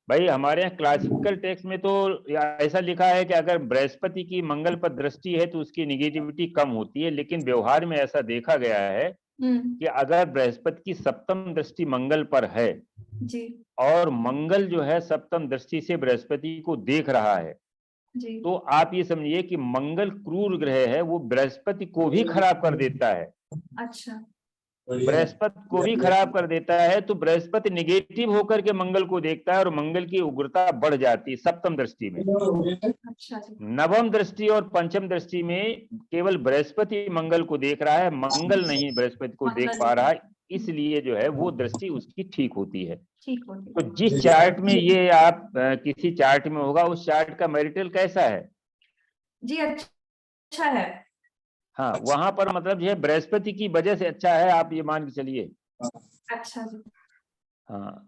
भाई हमारे यहाँ क्लासिकल टेक्स्ट में तो ऐसा लिखा है कि अगर बृहस्पति की मंगल पर दृष्टि है तो उसकी निगेटिविटी कम होती है, लेकिन व्यवहार में ऐसा देखा गया है कि अगर बृहस्पति की सप्तम दृष्टि मंगल पर है जी और मंगल जो है सप्तम दृष्टि से बृहस्पति को देख रहा है, जी। तो आप ये समझिए कि मंगल क्रूर ग्रह है, वो बृहस्पति को भी खराब कर देता है। अच्छा बृहस्पति को भी खराब कर देता है, तो बृहस्पति निगेटिव होकर के मंगल को देखता है और मंगल की उग्रता बढ़ जाती है सप्तम दृष्टि में। अच्छा जी। नवम दृष्टि और पंचम दृष्टि में केवल बृहस्पति मंगल को देख रहा है, मंगल नहीं बृहस्पति को देख पा रहा है, इसलिए जो है वो दृष्टि उसकी ठीक होती है। ठीक होती तो जिस चार्ट में ये आप किसी चार्ट में होगा, उस चार्ट का मैरिटल कैसा है जी? अच्छा है। हाँ, वहां पर मतलब जो है बृहस्पति की वजह से अच्छा है, आप ये मान के चलिए। अच्छा जी। हाँ,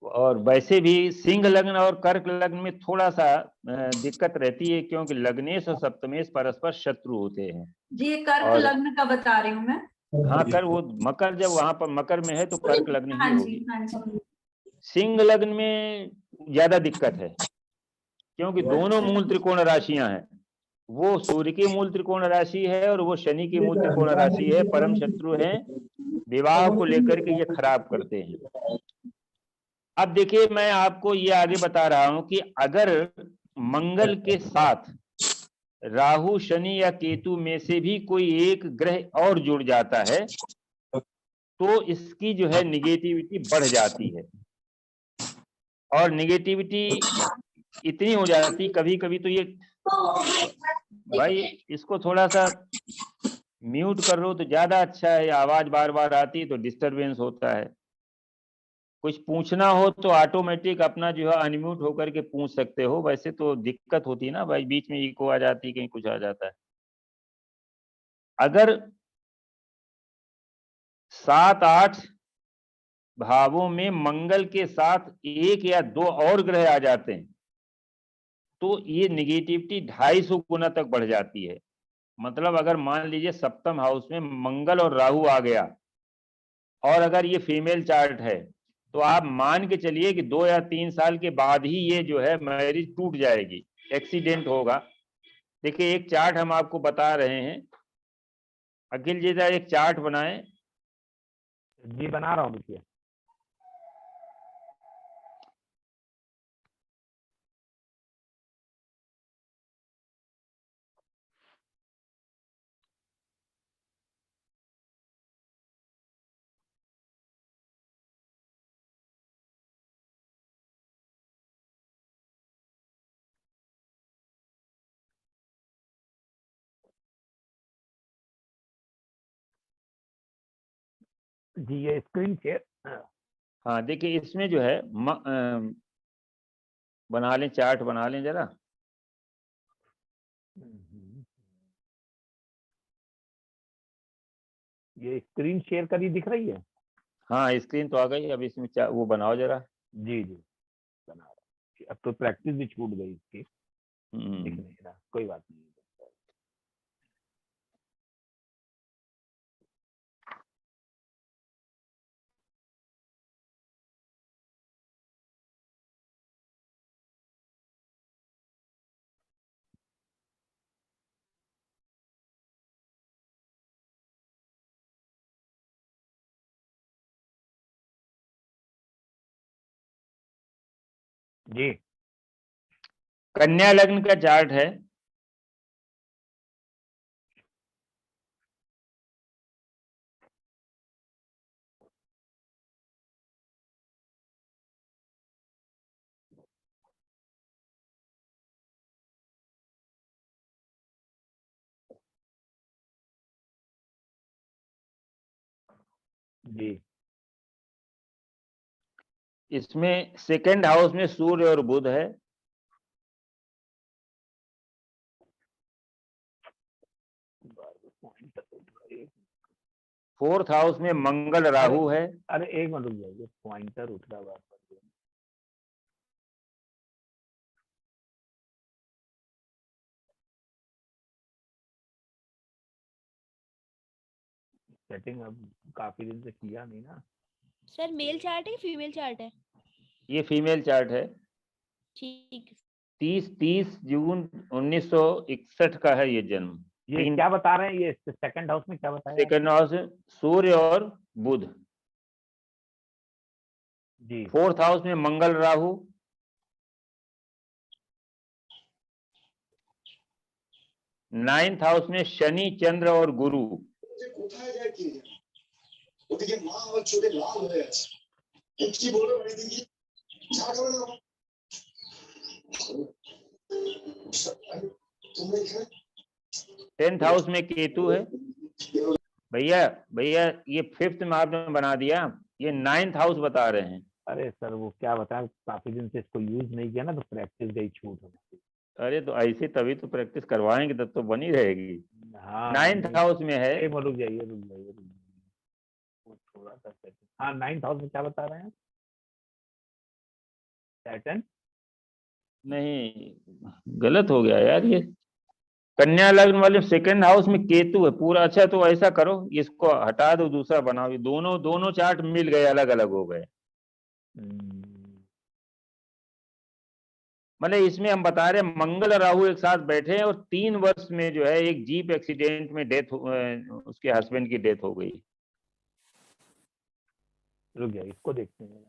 और वैसे भी सिंह लग्न और कर्क लग्न में थोड़ा सा दिक्कत रहती है, क्योंकि लग्नेश और सप्तमेश परस्पर शत्रु होते हैं। जी ये कर्क और लग्न का बता रही हूँ मैं। हाँ, कर वो मकर, जब वहां पर मकर में है तो कर्क लग्न ही हाँ जी होगी। हाँ जी। सिंह लग्न में ज्यादा दिक्कत है, क्योंकि दोनों मूल त्रिकोण राशियां हैं। वो सूर्य की मूल त्रिकोण राशि है और वो शनि की मूल त्रिकोण राशि है, परम शत्रु है, विवाह को लेकर के ये खराब करते हैं। अब देखिए, मैं आपको ये आगे बता रहा हूं कि अगर मंगल के साथ राहु, शनि या केतु में से भी कोई एक ग्रह और जुड़ जाता है तो इसकी जो है निगेटिविटी बढ़ जाती है। और निगेटिविटी इतनी हो जाती कभी कभी तो ये, भाई इसको थोड़ा सा म्यूट कर लो तो ज्यादा अच्छा है, आवाज बार बार आती है तो डिस्टरबेंस होता है। कुछ पूछना हो तो ऑटोमेटिक अपना जो है अनम्यूट होकर के पूछ सकते हो, वैसे तो दिक्कत होती है ना भाई, बीच में इको आ जाती है, कहीं कुछ आ जाता है। अगर 7-8 भावों में मंगल के साथ एक या दो और ग्रह आ जाते हैं तो ये निगेटिविटी 250 गुना तक बढ़ जाती है। मतलब अगर मान लीजिए सप्तम हाउस में मंगल और राहु आ गया और अगर ये फीमेल चार्ट है तो आप मान के चलिए कि 2 या 3 साल के बाद ही ये जो है मैरिज टूट जाएगी, एक्सीडेंट होगा। देखिए एक चार्ट हम आपको बता रहे हैं, अखिल जी जरा एक चार्ट बनाएं। जी बना रहा हूँ, देखिए। जी ये स्क्रीन शेयर। हाँ देखिए इसमें जो है बना लें, चार्ट बना लें जरा। ये स्क्रीन शेयर करी दिख रही है? हाँ स्क्रीन तो आ गई, अब इसमें वो बनाओ जरा। जी जी बना रहा हूँ। अब तो प्रैक्टिस भी छूट गई इसकी, दिख हम्म, नहीं रहा, कोई बात नहीं। जी कन्या लग्न का चार्ट है। जी इसमें सेकंड हाउस में सूर्य और बुध है, फोर्थ हाउस में मंगल राहु है। अरे एक मिनट रुक जाइए, पॉइंटर उठ रहा है। सेटिंग अब काफी दिन से किया नहीं ना। सर मेल चार्ट है फीमेल चार्ट है? ये फीमेल चार्ट है। ठीक। 30 जून 1961 का है ये जन्म। ये क्या बता रहे हैं, ये सेकंड हाउस में क्या बताया? सेकंड हाउस सूर्य और बुध, जी फोर्थ हाउस में मंगल राहु, नाइन्थ हाउस में शनि चंद्र और गुरु, टेंथ हाउस में केतु है। भैया भैया ये फिफ्थ में आपने बना दिया, ये नाइन्थ हाउस बता रहे हैं। अरे सर वो क्या बताएं, काफी दिन से इसको यूज नहीं किया ना, तो प्रैक्टिस गई छूट होने। अरे तो ऐसे तभी तो प्रैक्टिस करवाएंगे, तब तो बनी रहेगी। हाँ नाइन्थ हाउस में है। रुक जाइए होगा 10 हाँ 9th हाउस में क्या बता रहे हैं सैटर्न नहीं, गलत हो गया यार ये। कन्या लग्न वाले सेकंड हाउस में केतु है पूरा। अच्छा तो ऐसा करो, इसको हटा दो, दूसरा बनाओ। ये दोनों दोनों चार्ट मिल गए, अलग अलग हो गए। मतलब इसमें हम बता रहे हैं मंगल और राहु एक साथ बैठे हैं और 3 वर्ष में जो है एक जीप एक्सीडेंट में उसके हस्बैंड की डेथ हो गई। रुक गया, इसको देखते हैं।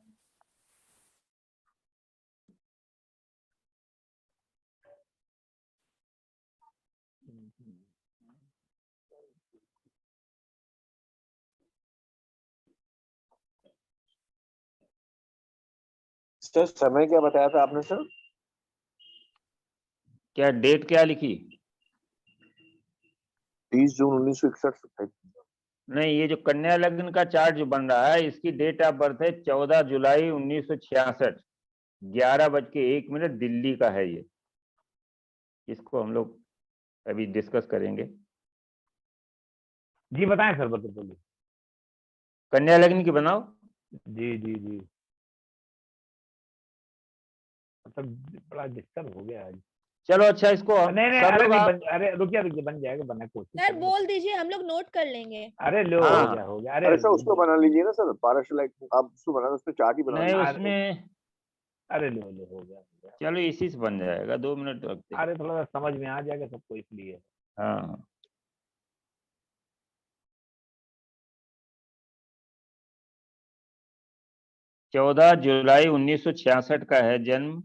सर समय क्या बताया था आपने सर? क्या डेट क्या लिखी? 30 जून 1961। नहीं, ये जो कन्या लग्न का चार्ट जो बन रहा है इसकी डेट ऑफ बर्थ है 14 जुलाई 1966, 11:01 दिल्ली का है ये। इसको हम लोग अभी डिस्कस करेंगे। जी बताएं सर, बोलिए। कन्या लग्न की बनाओ। जी जी जी, मतलब बड़ा डिस्टर्ब हो गया आज। चलो अच्छा, इसको नहीं सब अरे लोग नहीं अरे रुकिए बन जाएगा, बना कोशिश सर करेंगे। बोल दीजिए, हम लोग नोट कर लेंगे। अरे लो हाँ। हो गया अरे सर उसको बना लीजिए ना सर, पारस आप उसको बना, उसमें चार्ट ही बना नहीं लीजिए। उसमें, अरे लो हो गया। चलो इसी से बन जाएगा, 2 मिनट रखते हैं। अरे थोड़ा सा समझ में आ जाएगा सबको, इसलिए। हाँ 14 जुलाई 1966 का है जन्म,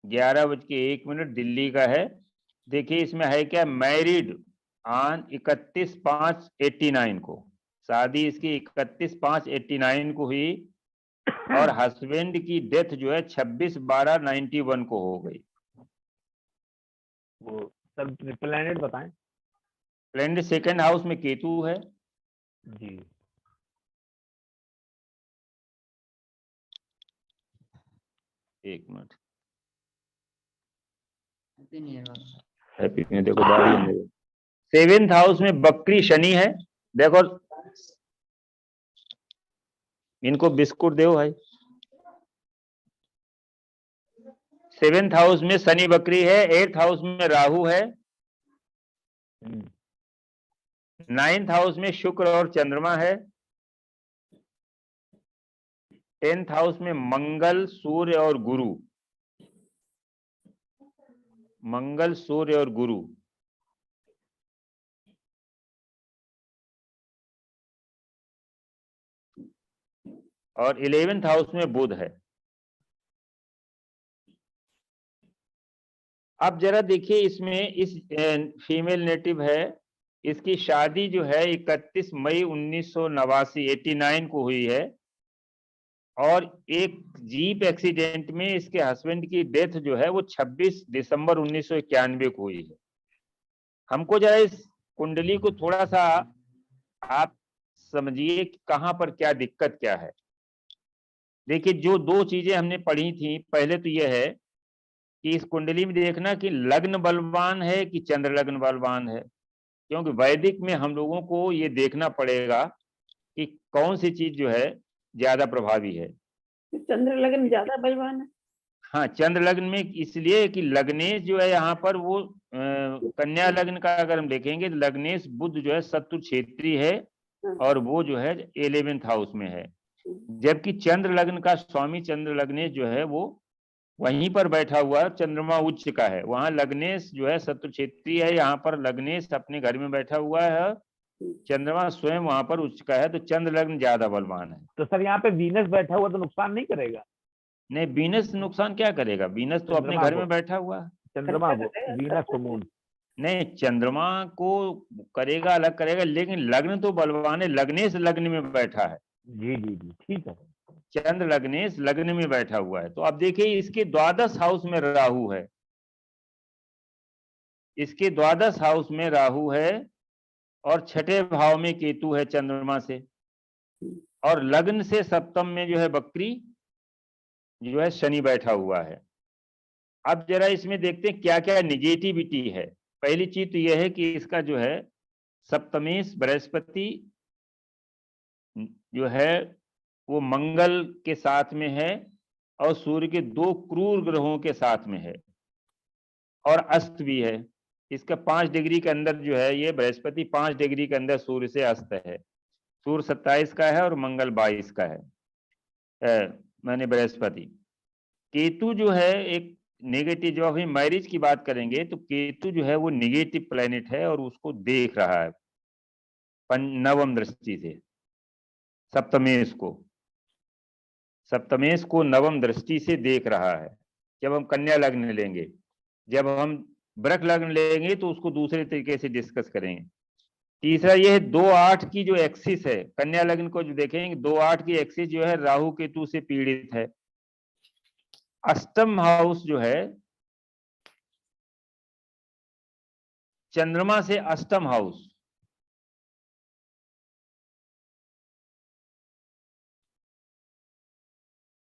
11:01 दिल्ली का है। देखिए इसमें है क्या, मैरिड ऑन 31/5/89 को, शादी इसकी 31/5/89 को हुई और हस्बैंड की डेथ जो है 26/12/91 को हो गई। वो सब प्लेनेट बताएं। प्लेनेट सेकंड हाउस में केतु है। जी एक मिनट, हैप्पी न्यू, देखो दाढ़ी है। 7th हाउस में बकरी शनि है। देखो इनको बिस्कुट दो भाई। 7th हाउस में शनि बकरी है, 8th हाउस में राहु है, 9th हाउस में शुक्र और चंद्रमा है, 10th हाउस में मंगल सूर्य और गुरु, मंगल सूर्य और गुरु, और 11th हाउस में बुध है। अब जरा देखिए इसमें, इस फीमेल नेटिव है, इसकी शादी जो है 31 मई 1989 89 को हुई है और एक जीप एक्सीडेंट में इसके हस्बैंड की डेथ जो है वो 26 दिसंबर 1991 को हुई है। हमको जरा इस कुंडली को थोड़ा सा आप समझिए कि कहां पर क्या दिक्कत क्या है। देखिए जो 2 चीजें हमने पढ़ी थी, पहले तो यह है कि इस कुंडली में देखना कि लग्न बलवान है कि चंद्र लग्न बलवान है, क्योंकि वैदिक में हम लोगों को ये देखना पड़ेगा कि कौन सी चीज जो है ज्यादा प्रभावी है। चंद्र लग्न ज्यादा बलवान है। हाँ चंद्र लग्न में इसलिए कि लग्नेश जो है यहाँ पर वो कन्या लग्न का अगर हम देखेंगे तो लग्नेश बुध जो है शत्रु क्षेत्री है और वो जो है 11th हाउस में है, जबकि चंद्र लग्न का स्वामी चंद्र लग्नेश जो है वो वहीं पर बैठा हुआ है, चंद्रमा उच्च का है। वहां लग्नेश जो है शत्रु क्षेत्री है, यहाँ पर लग्नेश अपने घर में बैठा हुआ है, चंद्रमा स्वयं वहां पर उच्च का है, तो चंद्र लग्न ज्यादा बलवान है। तो सर यहाँ पे वीनस बैठा हुआ तो नुकसान नहीं करेगा? नहीं वीनस नुकसान क्या करेगा, वीनस तो अपने घर में बैठा हुआ है। चंद्रमा को, वीनस को मून। नहीं चंद्रमा को करेगा, अलग करेगा, लेकिन लग्न तो बलवान है, लग्नेश लग्न में बैठा है। जी जी जी ठीक है। चंद्र लग्नेश लग्न में बैठा हुआ है। तो अब देखिए इसके द्वादश हाउस में राहु है, इसके द्वादश हाउस में राहु है और 6ठे भाव में केतु है चंद्रमा से, और लग्न से सप्तम में जो है बकरी जो है शनि बैठा हुआ है। अब जरा इसमें देखते हैं क्या क्या निगेटिविटी है। पहली चीज तो यह है कि इसका जो है सप्तमेश बृहस्पति जो है वो मंगल के साथ में है और सूर्य के 2 क्रूर ग्रहों के साथ में है और अस्त भी है। इसका 5 डिग्री के अंदर जो है ये बृहस्पति 5 डिग्री के अंदर सूर्य से अस्त है। सूर्य 27 का है और मंगल 22 का है, माने बृहस्पति। केतु जो है एक नेगेटिव, जब हम मैरिज की बात करेंगे तो केतु जो है वो नेगेटिव प्लेनेट है और उसको देख रहा है नवम दृष्टि से, सप्तमेश को नवम दृष्टि से देख रहा है। जब हम कन्या लग्न लेंगे, जब हम वृक लग्न लेंगे तो उसको दूसरे तरीके से डिस्कस करेंगे। तीसरा ये है 2-8 की जो एक्सिस है, कन्या लग्न को जो देखेंगे 2-8 की एक्सिस जो है राहु केतु से पीड़ित है। अष्टम हाउस जो है चंद्रमा से अष्टम हाउस,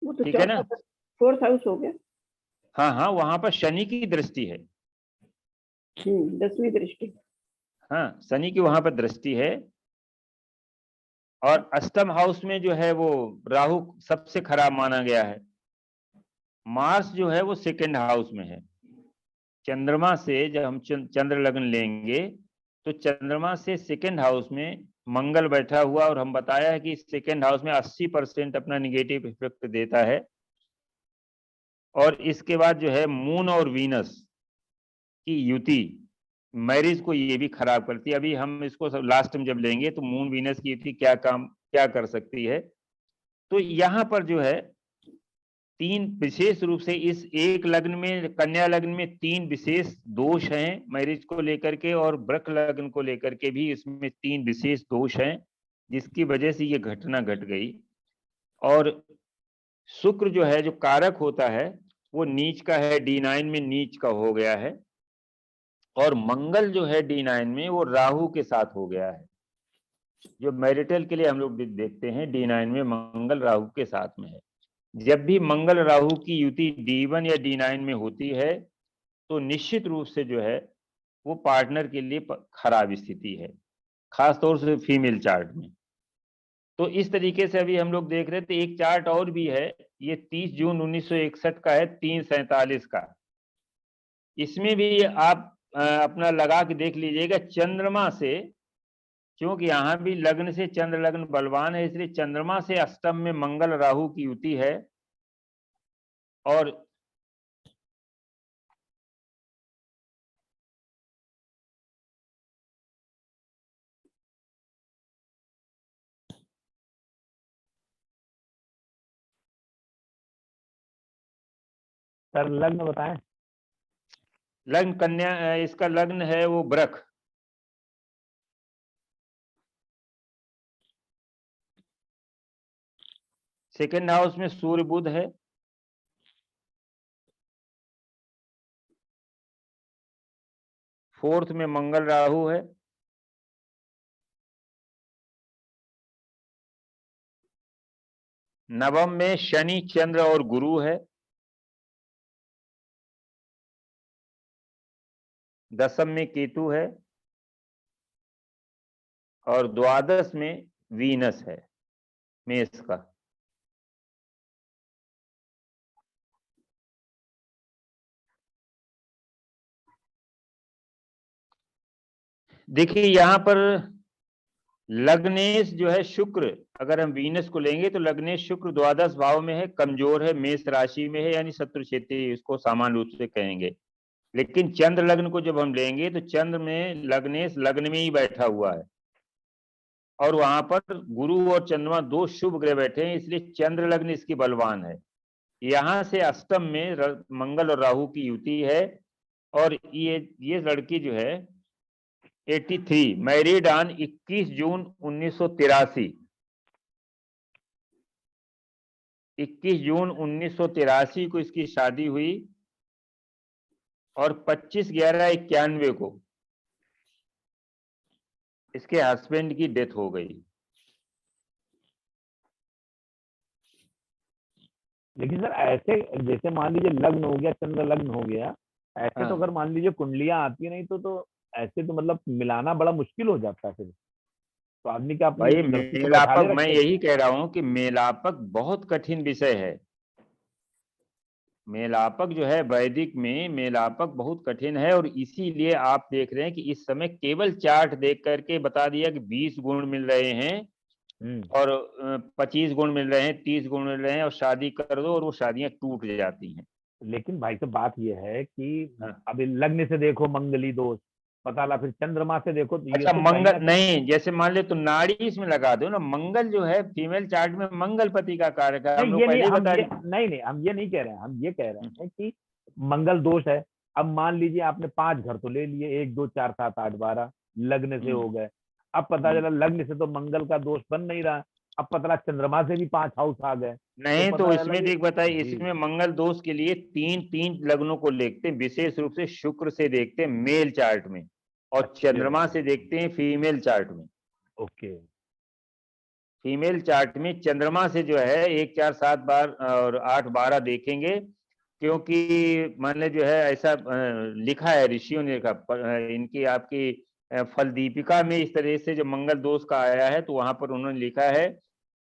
वो तो ठीक है ना? फोर्थ हाउस हो गया। हाँ हाँ, वहां पर शनि की दृष्टि है। 10वीं दृष्टि। हाँ, शनि की वहां पर दृष्टि है। और अष्टम हाउस में जो है वो राहु सबसे खराब माना गया है। मार्स जो है वो सेकंड हाउस में है। चंद्रमा से जब हम चंद्र लग्न लेंगे तो चंद्रमा से सेकंड हाउस में मंगल बैठा हुआ, और हम बताया है कि सेकंड हाउस में 80% अपना निगेटिव इफेक्ट देता है। और इसके बाद जो है मून और वीनस की युति मैरिज को ये भी खराब करती है। अभी हम इसको लास्ट में जब लेंगे तो मून वीनस की युति क्या कर सकती है। तो यहाँ पर जो है 3 विशेष रूप से इस एक लग्न में, कन्या लग्न में 3 विशेष दोष हैं मैरिज को लेकर के, और वृक लग्न को लेकर के भी इसमें 3 विशेष दोष हैं जिसकी वजह से ये घटना घट गई। और शुक्र जो है जो कारक होता है वो नीच का है, D9 में नीच का हो गया है। और मंगल जो है D9 में वो राहु के साथ हो गया है। जो मैरिटल के लिए हम लोग देखते हैं D9 में मंगल राहु के साथ में है। जब भी मंगल राहु की युति D1 या D9 में होती है तो निश्चित रूप से जो है वो पार्टनर के लिए खराब स्थिति है, खासतौर से फीमेल चार्ट में। तो इस तरीके से अभी हम लोग देख रहे थे। एक चार्ट और भी है, ये 30 जून 1961 का है, 3:47 का। इसमें भी आप अपना लगा के देख लीजिएगा। चंद्रमा से, क्योंकि यहाँ भी लग्न से चंद्र लग्न बलवान है, इसलिए चंद्रमा से अष्टम में मंगल राहु की युति है। और सर लग्न बताएं। लग्न कन्या, इसका लग्न है वो वृक। सेकेंड हाउस में सूर्य बुध है। फोर्थ में मंगल राहु है। नवम में शनि चंद्र और गुरु है। दसम में केतु है और द्वादश में वीनस है मेष का। देखिए यहाँ पर लग्नेश जो है शुक्र, अगर हम वीनस को लेंगे तो लग्नेश शुक्र द्वादश भाव में है, कमजोर है, मेष राशि में है, यानी शत्रु क्षेत्री इसको सामान्य रूप से कहेंगे। लेकिन चंद्र लग्न को जब हम लेंगे तो चंद्र में लग्नेश लग्न में ही बैठा हुआ है और वहां पर गुरु और चंद्रमा 2 शुभ ग्रह बैठे हैं, इसलिए चंद्र लग्न इसकी बलवान है। यहाँ से अष्टम में मंगल और राहु की युति है। और ये लड़की जो है 83, मैरिड ऑन 21 जून 1983, 21 जून 1983 को इसकी शादी हुई और 25/11/91 को इसके हस्बैंड की डेथ हो गई। लेकिन सर ऐसे जैसे मान लीजिए लग्न हो गया, चंद्र लग्न हो गया, ऐसे तो अगर मान लीजिए कुंडलियां आती नहीं तो ऐसे तो मतलब मिलाना बड़ा मुश्किल हो जाता है फिर। तो आदमी क्या अपनी भाई गलती को मेलापक, बैठाले मैं रखे? यही कह रहा हूँ कि मेलापक बहुत कठिन विषय है। मेलापक जो है वैदिक में, मेलापक बहुत कठिन है, और इसीलिए आप देख रहे हैं कि इस समय केवल चार्ट देख करके बता दिया कि 20 गुण मिल रहे हैं और 25 गुण मिल रहे हैं, 30 गुण मिल रहे हैं, और शादी कर दो और वो शादियां टूट जाती हैं। लेकिन भाई साहब बात यह है कि हाँ। अभी लग्न से देखो मंगली दोष पता ला, फिर चंद्रमा से देखो तो ये अच्छा, तो कहीं मंगल ना कहीं नहीं, जैसे मान ले तो नाड़ी इसमें लगा दो ना। मंगल जो है फीमेल चार्ट में मंगलपति का कारक है, हम नहीं, लोग ये नहीं पहले ही हम बता ये दिए। नहीं नहीं हम ये नहीं कह रहे हैं, हम ये कह रहे हैं कि मंगल दोष है। अब मान लीजिए आपने 5 घर तो ले लिए, 1 2 4 7 8 12 लग्न से हो गए। अब पता चला लग्न से तो मंगल का दोष बन नहीं रहा, अब पता चला चंद्रमा से भी 5 हाउस आ गए, नहीं, तो पता चला इसमें कि देख बताइए, जी इसमें मंगल दोष के लिए तीन तीन लग्नों को देखते हैं, विशेष रूप से शुक्र से देखते हैं मेल चार्ट में, और अच्छा चंद्रमा से देखते हैं फीमेल चार्ट में। ओके फीमेल चार्ट में चंद्रमा से जो है 1 4 7 बार और 8 12 देखेंगे, क्योंकि मान ले जो है ऐसा लिखा है, ऋषियों ने लिखा, इनकी आपकी फल दीपिका में इस तरह से जो मंगल दोष का आया है, तो वहां पर उन्होंने लिखा है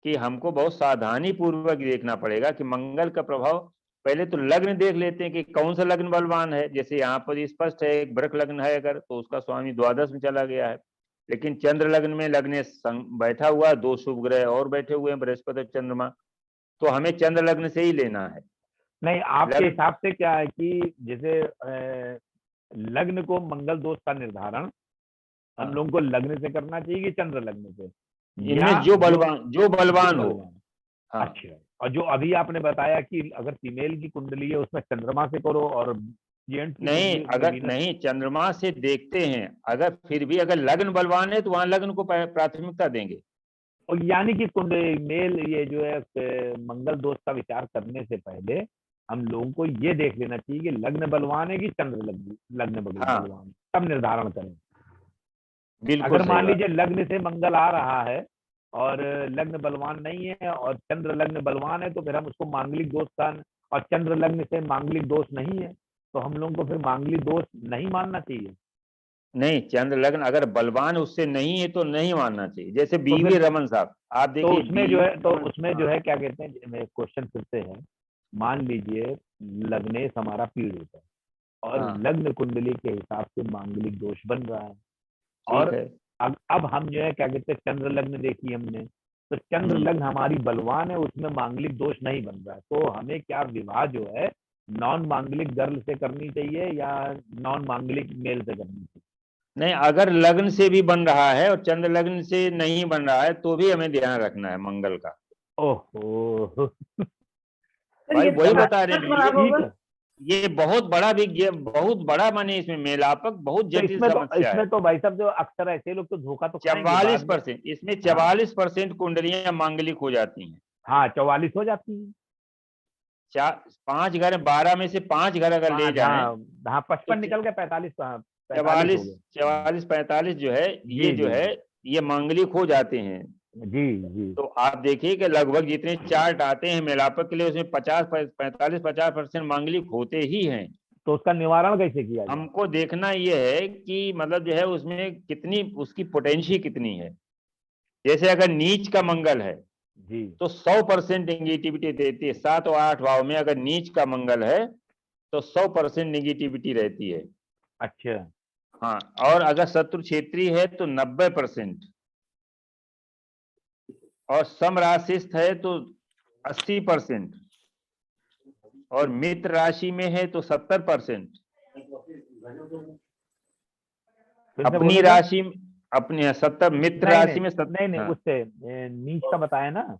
कि हमको बहुत सावधानी पूर्वक देखना पड़ेगा कि मंगल का प्रभाव। पहले तो लग्न देख लेते हैं कि कौन सा लग्न बलवान है। जैसे यहाँ पर स्पष्ट है, एक वृक लग्न है अगर, तो उसका स्वामी द्वादश में चला गया है। लेकिन चंद्र लग्न में लग्न बैठा हुआ, 2 शुभ ग्रह और बैठे हुए हैं, बृहस्पति और चंद्रमा, तो हमें चंद्र लग्न से ही लेना है। नहीं, आपके लग्न, हिसाब से क्या है कि जैसे लग्न को मंगल दोष का निर्धारण हम लोगों को लग्न से करना चाहिए कि चंद्र लग्न से, या इनमें जो बलवान हो। बलवान? हाँ, अच्छा, और जो अभी आपने बताया कि अगर फीमेल की कुंडली है उसमें चंद्रमा से करो, और जेंट्स की नहीं, कुंडली उसमें अगर वीनस। नहीं चंद्रमा से देखते हैं, अगर फिर भी अगर लग्न बलवान है तो वहां लग्न को प्राथमिकता देंगे। और यानी कि कुंडली मेल ये जो है मंगल दोष का विचार करने से पहले हम लोगों को ये देख लेना चाहिए कि लग्न बलवान है कि चंद्र लग्न हाँ, बलवान, तब निर्धारण करें। बिल्कुल अगर सही मान बात। लीजिए लग्न से मंगल आ रहा है और लग्न बलवान नहीं है और चंद्र लग्न बलवान है, तो फिर हम उसको मांगलिक दोष का, और चंद्र लग्न से मांगलिक दोष नहीं है तो हम लोगों को फिर मांगलिक दोष नहीं मानना चाहिए। नहीं, चंद्र लग्न अगर बलवान उससे नहीं है तो नहीं मानना चाहिए। जैसे तो बीवी फिर रमन साहब, आप तो देखिए उसमें जो है हाँ, क्या कहते हैं, क्वेश्चन फिर से है, मान लीजिए लग्नेश हमारा पीड़ित है और हाँ, लग्न कुंडली के हिसाब से मांगलिक दोष बन रहा है, ठीक और है। अब हम जो है क्या कहते हैं चंद्र लग्न देखी हमने, तो चंद्र लग्न हमारी बलवान है, उसमें मांगलिक दोष नहीं बन रहा है, तो हमें क्या विवाह जो है नॉन मांगलिक गर्ल से करनी चाहिए या नॉन मांगलिक मेल से करनी चाहिए? नहीं, अगर लग्न से भी बन रहा है और चंद्र लग्न से नहीं बन रहा है तो भी हमें ध्यान रखना है मंगल का। ओहो सर भाई ये वही तो बता रहे हैं, खराब होगा। ये बहुत बड़ा बहुत बड़ा, माने इसमें मेलापक बहुत तो जटिल समस्या है। इसमें तो भाई साहब जो अक्सर ऐसे लोग तो धोखा तो खाएंगे बाद में। 44%, इसमें हाँ 44% कुंडलियां मांगलिक हो जाती हैं। हाँ 44 हो जाती है। 5 घर, 12 में से 5 घर अगर ले 5, जाएं हाँ हाँ तो 55 निकल गए, 45 45 हो 44 गए। 44 45 जो है, ये जी जो जी है ये मांगलिक हो जाते हैं। जी जी। तो आप देखिए कि लगभग जितने चार्ट आते हैं मेलापक के लिए, उसमें 45% मांगलिक होते ही हैं। तो उसका निवारण कैसे किया जाए? हमको देखना ये है कि मतलब जो है उसमें कितनी उसकी पोटेंशियल कितनी है। जैसे अगर नीच का मंगल है जी तो 100% नेगेटिविटी देती है। 7 और 8 भाव में अगर नीच का मंगल है तो 100% नेगेटिविटी रहती है। अच्छा हाँ, और अगर शत्रु क्षेत्री है तो 90%, और समराशिस्थ है तो 80%, और मित्र राशि में है तो 70%। फिर से अपनी बोले सर। राशि, अपने 70 मित्र नहीं राशि नहीं में नहीं नहीं हाँ, उससे नीच का बताया ना,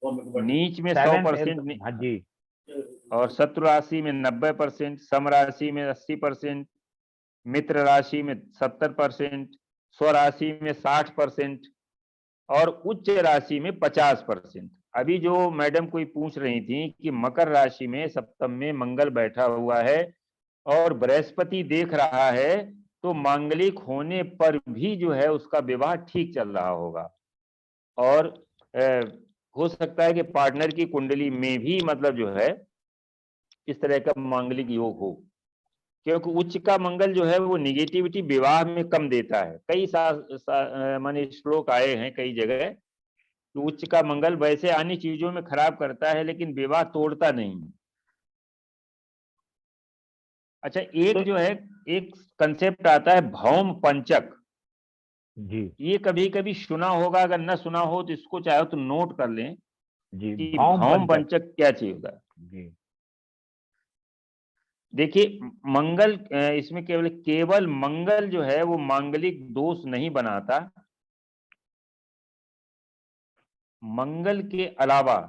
नीच में 7 100%, हाँ जी। और शत्रु राशि में 90%, सम राशि में 80%, मित्र राशि में 70%, स्वराशि में 60%, और उच्च राशि में 50%। अभी जो मैडम कोई पूछ रही थी कि मकर राशि में सप्तम में मंगल बैठा हुआ है और बृहस्पति देख रहा है, तो मांगलिक होने पर भी जो है उसका विवाह ठीक चल रहा होगा, और हो सकता है कि पार्टनर की कुंडली में भी मतलब जो है इस तरह का मांगलिक योग हो। क्योंकि उच्च का मंगल जो है वो निगेटिविटी विवाह में कम देता है। कई माने श्लोक आए हैं कई जगह कि उच्च का मंगल वैसे अन्य चीजों में खराब करता है लेकिन विवाह तोड़ता नहीं। अच्छा, एक जो है एक कंसेप्ट आता है भौम पंचक जी ये कभी कभी सुना होगा, अगर न सुना हो तो इसको चाहे तो नोट कर लें जी कि भौम भौम पंचक पंचक क्या चीज होता है। जी देखिए मंगल इसमें केवल मंगल जो है वो मांगलिक दोष नहीं बनाता, मंगल के अलावा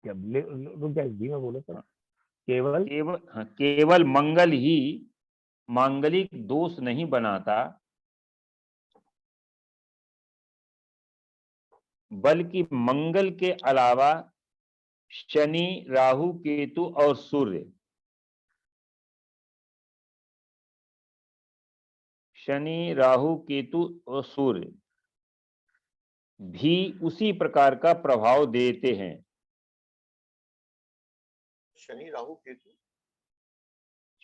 क्या रुक जाइए जी, मैं बोला सर केवल केवल मंगल ही मांगलिक दोष नहीं बनाता, बल्कि मंगल के अलावा शनि, राहु, केतु और सूर्य, शनि, राहु, केतु और सूर्य भी उसी प्रकार का प्रभाव देते हैं। शनि, राहु, केतु,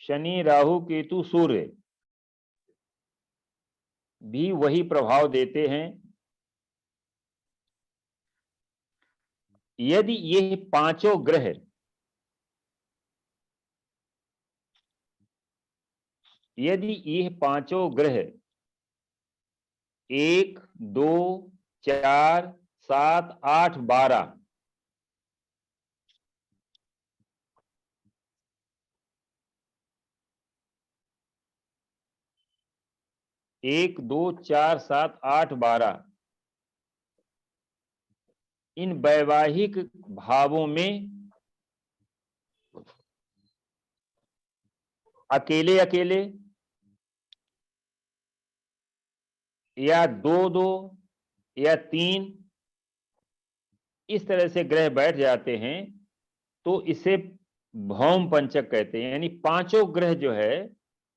शनि, राहु, केतु, सूर्य भी वही प्रभाव देते हैं। यदि ये पांचों ग्रह एक, दो, चार, सात, आठ, 12 1, 2, 4, 7, 8, 12 इन वैवाहिक भावों में अकेले अकेले या दो या 3 इस तरह से ग्रह बैठ जाते हैं तो इसे भौम पंचक कहते हैं। यानी पांचों ग्रह जो है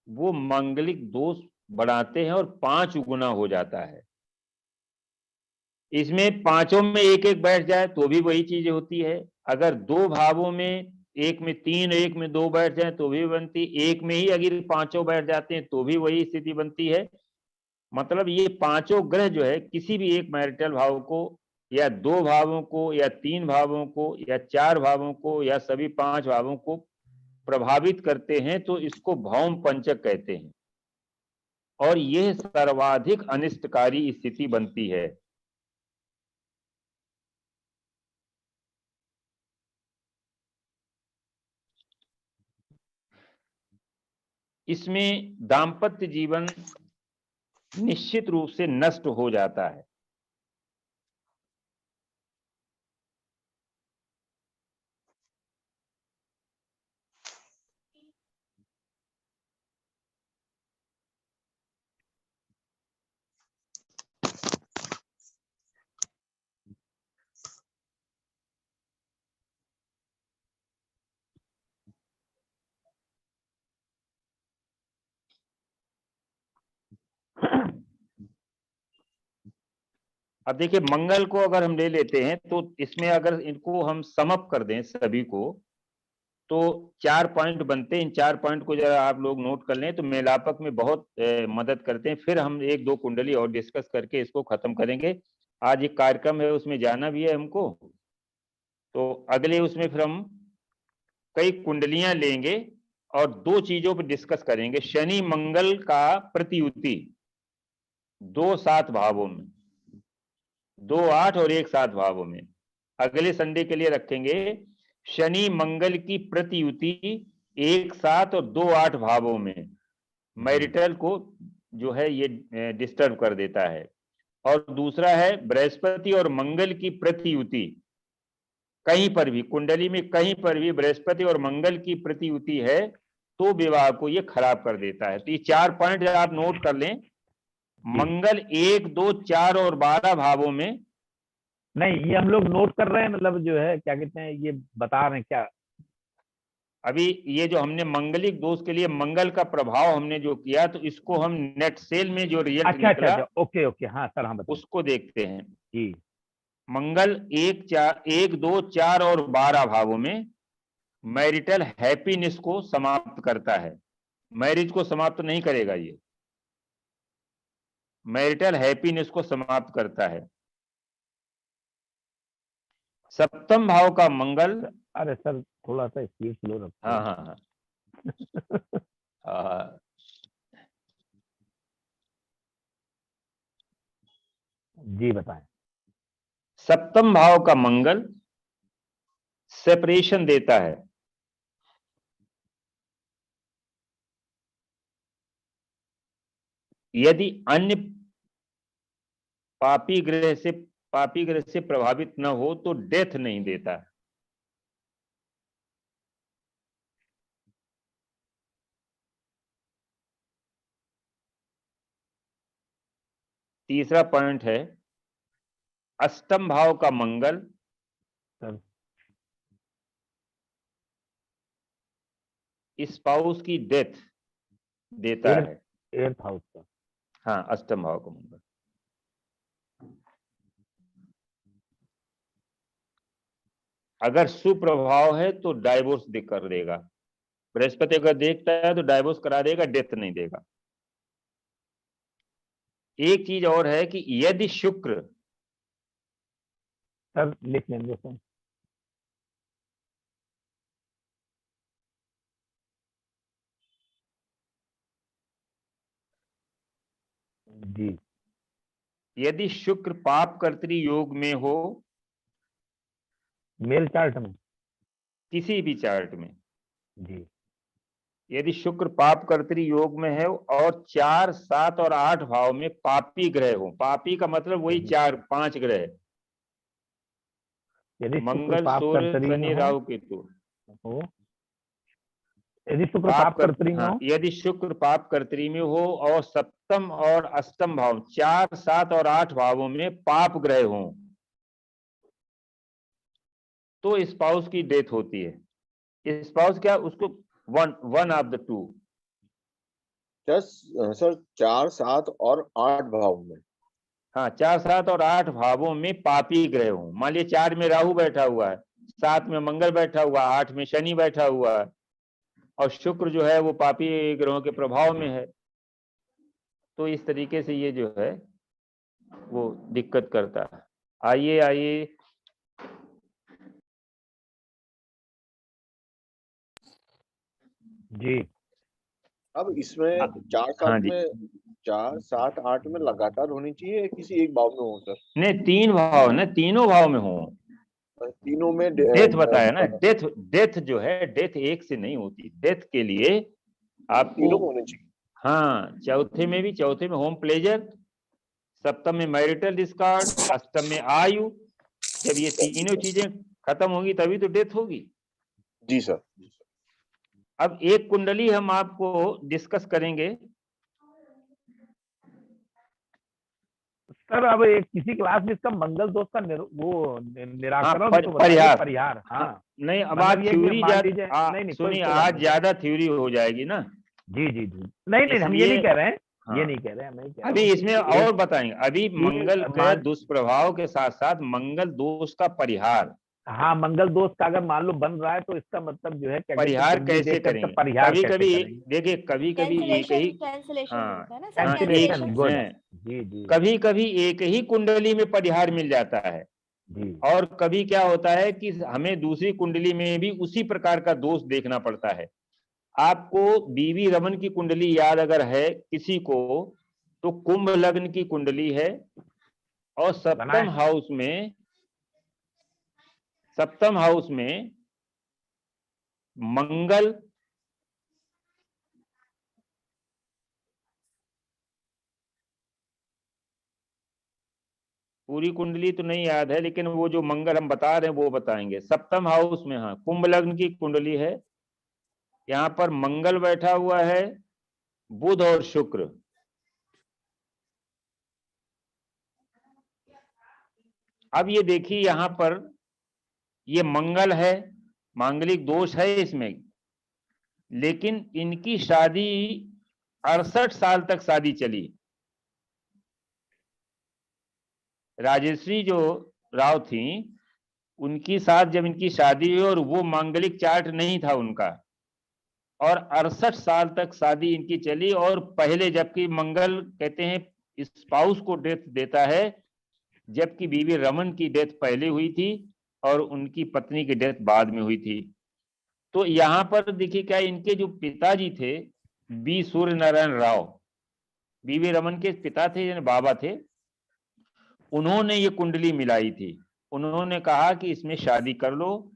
वो मांगलिक दोष बढ़ाते हैं और 5 गुना हो जाता है। इसमें पांचों में एक एक बैठ जाए तो भी वही चीज होती है। अगर 2 भावों में, एक में 3 एक में 2 बैठ जाए तो भी बनती, एक में ही अगर पांचों बैठ जाते हैं तो भी वही स्थिति बनती है। मतलब ये पांचों ग्रह जो है किसी भी एक मैरिटल भाव को या 2 भावों को या 3 भावों को या 4 भावों को या सभी 5 भावों को प्रभावित करते हैं तो इसको भौम पंचक कहते हैं और यह सर्वाधिक अनिष्टकारी स्थिति बनती है। इसमें दाम्पत्य जीवन निश्चित रूप से नष्ट हो जाता है। अब देखिए मंगल को अगर हम ले लेते हैं तो इसमें अगर इनको हम समअप कर दें सभी को तो 4 पॉइंट बनते हैं। इन 4 पॉइंट को जरा आप लोग नोट कर लें तो मेलापक में बहुत मदद करते हैं। फिर हम 1-2 कुंडली और डिस्कस करके इसको खत्म करेंगे। आज एक कार्यक्रम है उसमें जाना भी है हमको, तो अगले उसमें फिर हम कई कुंडलियां लेंगे और 2 चीजों पर डिस्कस करेंगे। शनि मंगल का प्रतियुति 2 7 भावों में, 2 8 और 1 7 भावों में अगले संडे के लिए रखेंगे। शनि मंगल की प्रतियुति 1 7 और 2 8 भावों में मैरिटल को जो है ये डिस्टर्ब कर देता है। और दूसरा है बृहस्पति और मंगल की प्रतियुति, कहीं पर भी कुंडली में कहीं पर भी बृहस्पति और मंगल की प्रतियुति है तो विवाह को ये खराब कर देता है। तो ये 4 पॉइंट आप नोट कर लें। मंगल 1 2 4 और 12 भावों में, नहीं ये हम लोग नोट कर रहे हैं, मतलब जो है क्या कहते हैं ये बता रहे हैं क्या अभी ये जो हमने मंगलिक दोष के लिए मंगल का प्रभाव हमने जो किया तो इसको हम नेट सेल में जो रिजल्ट अच्छा निकला अच्छा ओके ओके हाँ सर हाँ बताइए उसको देखते हैं। जी मंगल 1 2 4 और 12 भावों में मैरिटल हैप्पीनेस को समाप्त करता है। मैरिज को समाप्त नहीं करेगा, ये मैरिटल हैप्पीनेस को समाप्त करता है। सप्तम भाव का मंगल, अरे सर थोड़ा सा स्पीड स्लो रखो। हाँ हाँ हाँ जी बताएं। सप्तम भाव का मंगल सेपरेशन देता है। यदि अन्य पापी ग्रह से प्रभावित न हो तो डेथ नहीं देता। तीसरा पॉइंट है अष्टम भाव का मंगल सर स्पाउस की डेथ देता है। 8th हाउस का। हाँ, अष्टम भाव का मंगल। अगर सुप्रभाव है तो डाइवोर्स कर देगा। बृहस्पति अगर देखता है तो डाइवोर्स करा देगा, डेथ नहीं देगा। एक चीज और है कि यदि शुक्र, सर लिख लेंगे सर। जी। यदि शुक्र पाप कर्तरी योग में हो, मेल चार्ट में, किसी भी चार्ट में, जी यदि शुक्र पाप कर्तरी योग में है और 4, 7 और 8 भाव में पापी ग्रह हो, पापी का मतलब वही 4, 5 ग्रह, यदि शुक्र मंगल, पाप सूर्य, कर्तरी में शनि, हो, राहु, केतु। यदि शुक्र पाप कर्तरी में हो, यदि शुक्र पाप कर्तरी में हो और सप्तम और अष्टम भाव 4, 7 और 8 भावों में पाप ग्रह हो तो स्पाउस की डेथ होती है। स्पाउस क्या, उसको one of the two. Sir 4, 7 और 8 भाव में, हाँ, 4, 7 और 8 भावों में पापी ग्रह हो। मान लीजिए 4 में राहु बैठा हुआ है, 7 में मंगल बैठा हुआ, 8 में शनि बैठा हुआ है और शुक्र जो है वो पापी ग्रहों के प्रभाव में है, तो इस तरीके से ये जो है वो दिक्कत करता है। आइए जी। अब इसमें 4, 7 हाँ जी। में 4, 7, 8 में लगातार होनी चाहिए या किसी एक भाव में हो सर? नहीं, 3 भाव ना, तीनों भाव में हो। तीनों में डेथ बताया ना, डेथ जो है, डेथ एक से नहीं होती। डेथ के लिए आपको तीनों में होने चाहिए। हाँ, चौथे में होम प्लेजर, सप्तम में मैरिटल डिस्कार्ड, अष्टम में आयु। जब ये तीनों चीजें खत्म होगी तभी तो डेथ होगी। जी सर। अब एक कुंडली हम आपको डिस्कस करेंगे। सर अब एक किसी क्लास में इसका मंगल दोष का निराकरण हाँ, तो बताइए, परिहार। हाँ नहीं, अब मतलब आज ये कि थ्योरी मान लीजिए, नहीं सुनिए, आज ज्यादा थ्योरी हो जाएगी ना। जी नहीं हम ये नहीं कह रहे हैं, हाँ, ये नहीं कह रहे हैं, मैं कह अभी इसमें और बताएंगे। अभी मंगल के मान- दुष्प्रभाव के साथ साथ मंगल दोष का परिहार, हाँ मंगल दोष का अगर मान लो बन रहा है तो इसका मतलब जो है क्या कहते हैं, परिहार कुंडली कैसे देख करके करेंगे। परिहार कभी कैसे कभी करेंगे? देखिए, कभी कभी एक ही, कैंसिलेशन हाँ, होता है ना सर, कैंसिलेशन, गुड। कैंसिलेशन। जी कभी कभी एक ही कुंडली में परिहार मिल जाता है जी और कभी क्या होता है कि हमें दूसरी कुंडली में भी उसी प्रकार का दोष देखना पड़ता है। आपको बीवी रमन की कुंडली याद अगर है किसी को, तो कुंभ लग्न की कुंडली है और सप्तम हाउस में मंगल, पूरी कुंडली तो नहीं याद है लेकिन वो जो मंगल हम बता रहे हैं वो बताएंगे। सप्तम हाउस में, हाँ, कुंभ लग्न की कुंडली है, यहां पर मंगल बैठा हुआ है, बुध और शुक्र। अब ये देखिए यहां पर ये मंगल है, मांगलिक दोष है इसमें, लेकिन इनकी शादी 68 साल तक शादी चली। राजश्री जो राव थी उनकी साथ जब इनकी शादी हुई और वो मांगलिक चार्ट नहीं था उनका, और 68 साल तक शादी इनकी चली। और पहले, जबकि मंगल कहते हैं स्पाउस को डेथ देता है, जबकि बीवी रमन की डेथ पहले हुई थी और उनकी पत्नी की डेथ बाद में हुई थी। तो यहाँ पर देखिए क्या, इनके जो पिताजी थे बी सूर्य नारायण राव, बीवी रमन के पिता थे यानी बाबा थे, उन्होंने ये कुंडली मिलाई थी। उन्होंने कहा कि इसमें शादी कर लो,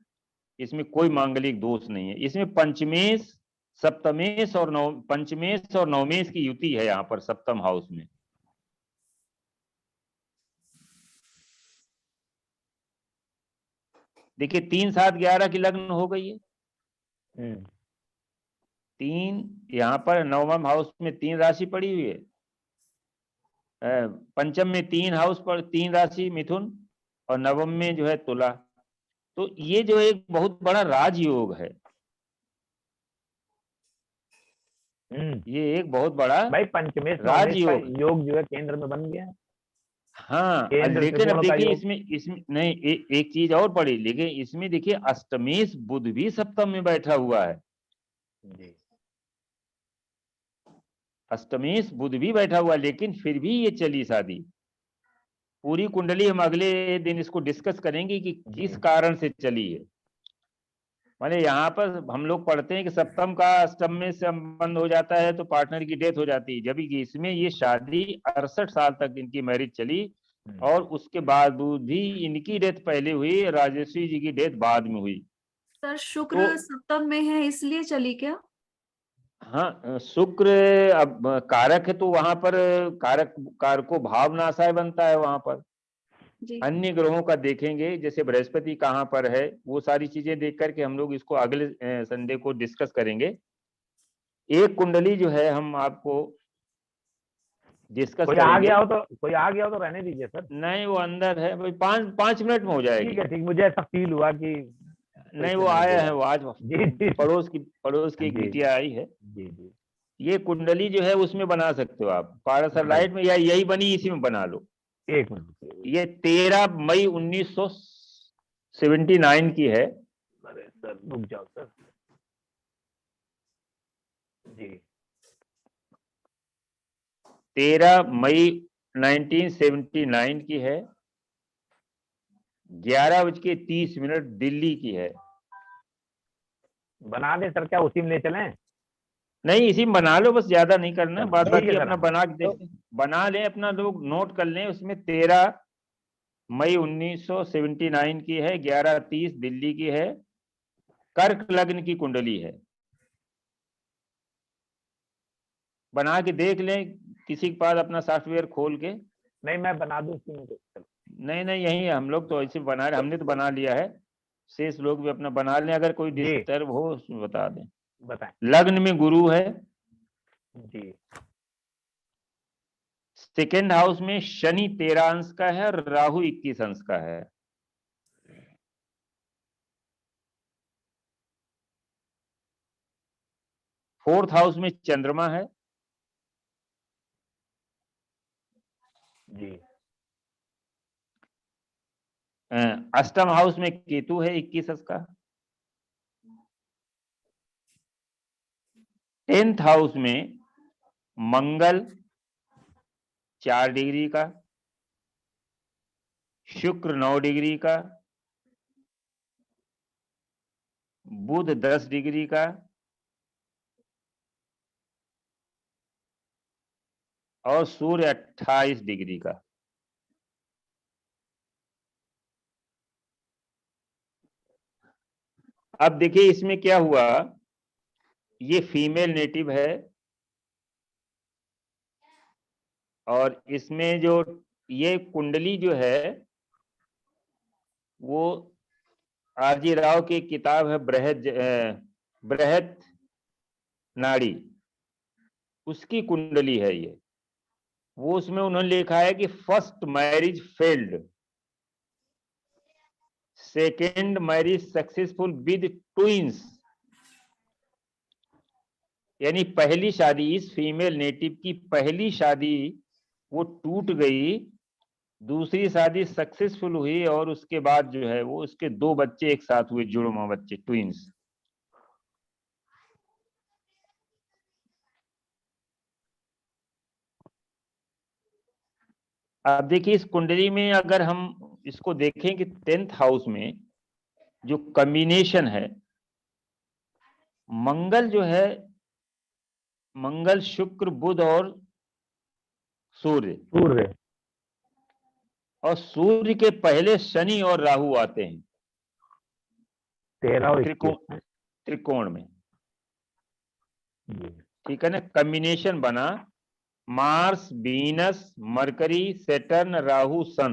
इसमें कोई मांगलिक दोष नहीं है। इसमें पंचमेश, सप्तमेश और पंचमेश और नवमेश की युति है यहाँ पर सप्तम हाउस में। देखिए 3, 7, 11 की लग्न हो गई है। 3 यहाँ पर नवम हाउस में 3 राशि पड़ी हुई है। पंचम में 3 हाउस पर 3 राशि मिथुन, और नवम में जो है तुला। तो ये जो एक बहुत बड़ा राजयोग है, ये एक बहुत बड़ा भाई पंचमेश राजयोग का योग जो है केंद्र में बन गया। हाँ, केंद्र लेकिन अब त्रिकोण का देखिए योग। इसमें नहीं, एक चीज और पड़ी, लेकिन इसमें देखिए अष्टमेश बुध भी सप्तम में बैठा हुआ है। जी। अष्टमेश बुध भी बैठा हुआ, लेकिन फिर भी ये चली शादी। पूरी कुंडली हम अगले दिन इसको डिस्कस करेंगे कि किस कारण से चली है। माने यहाँ पर हम लोग पढ़ते हैं कि सप्तम का अष्टम में संबंध हो जाता है तो पार्टनर की डेथ हो जाती है, जबकि इसमें ये शादी 68 साल तक इनकी मैरिज चली और उसके बाद भी इनकी डेथ पहले हुई, राजश्री जी की डेथ बाद में हुई। सर शुक्र सप्तम में है इसलिए चली क्या? हाँ, शुक्र अब कारक है तो वहां पर कारको भाव नाशाय बनता है वहां पर। जी। अन्य ग्रहों का देखेंगे, जैसे बृहस्पति कहाँ पर है, वो सारी चीजें देख करके हम लोग इसको अगले संडे को डिस्कस करेंगे। एक कुंडली जो है हम आपको डिस्कस कोई आ करेंगे। गया हो तो रहने दीजिए सर। नहीं, वो अंदर है भाई, 5 मिनट में हो जाएगी। ठीक है, मुझे ऐसा फील हुआ कि नहीं, वो आया है, वो आज जी। पड़ोस की एक जी। बिटिया आई है। जी जी। ये कुंडली जो है उसमें बना सकते हो आप, पारासरलाइट में, या यही बनी इसी में बना लो। एक मिनट। ये 13 मई 1979 की है। अरे सर रुक जाओ सर। जी। 13 मई 1979 की है, 11:30 दिल्ली की है। बना दे सर, क्या उसी में ले चलें? नहीं, इसी में बना लो, बस ज्यादा नहीं करना, चलो, बाद ठीक है बाकी सर। अपना बना के देख, बना लें, अपना लोग नोट कर लें। उसमें 13 मई 1979 की है, 11:30 दिल्ली की है, कर्क लग्न की कुंडली है। बना के देख लें किसी के पास अपना सॉफ्टवेयर खोल के। नहीं, मैं बना दूं इसी में। नहीं, यही हम लोग तो ऐसे बना रहे, हमने तो बना लिया है, शेष लोग भी अपना बना लें। अगर कोई डिस्टर्ब हो उसमें बता दें। बताएं। लग्न में गुरु है जी। सेकेंड हाउस में शनि 13 अंश का है और राहु 21 अंश का है। फोर्थ हाउस में चंद्रमा है। जी। अष्टम हाउस में केतु है 21 अंश का। 10th हाउस में मंगल 4 डिग्री का, शुक्र 9 डिग्री का, बुध 10 डिग्री का और सूर्य 28 डिग्री का। अब देखिए इसमें क्या हुआ, ये फीमेल नेटिव है और इसमें जो ये कुंडली जो है वो आरजी राव की किताब है बृहत नाड़ी, उसकी कुंडली है ये। वो उसमें उन्होंने लिखा है कि first marriage failed, second marriage successful with twins. यानी पहली शादी, इस फीमेल नेटिव की पहली शादी वो टूट गई, दूसरी शादी सक्सेसफुल हुई और उसके बाद जो है वो उसके 2 बच्चे एक साथ हुए, जुड़वा बच्चे, ट्विंस। अब देखिए इस कुंडली में अगर हम इसको देखें कि 10th हाउस में जो कॉम्बिनेशन है, मंगल जो है, मंगल शुक्र बुध और सूर्य, और सूर्य के पहले शनि और राहु आते हैं 13 और 21 त्रिकोण में। जी। ठीक है ना, कॉम्बिनेशन बना Mars Venus Mercury Saturn Rahu Sun.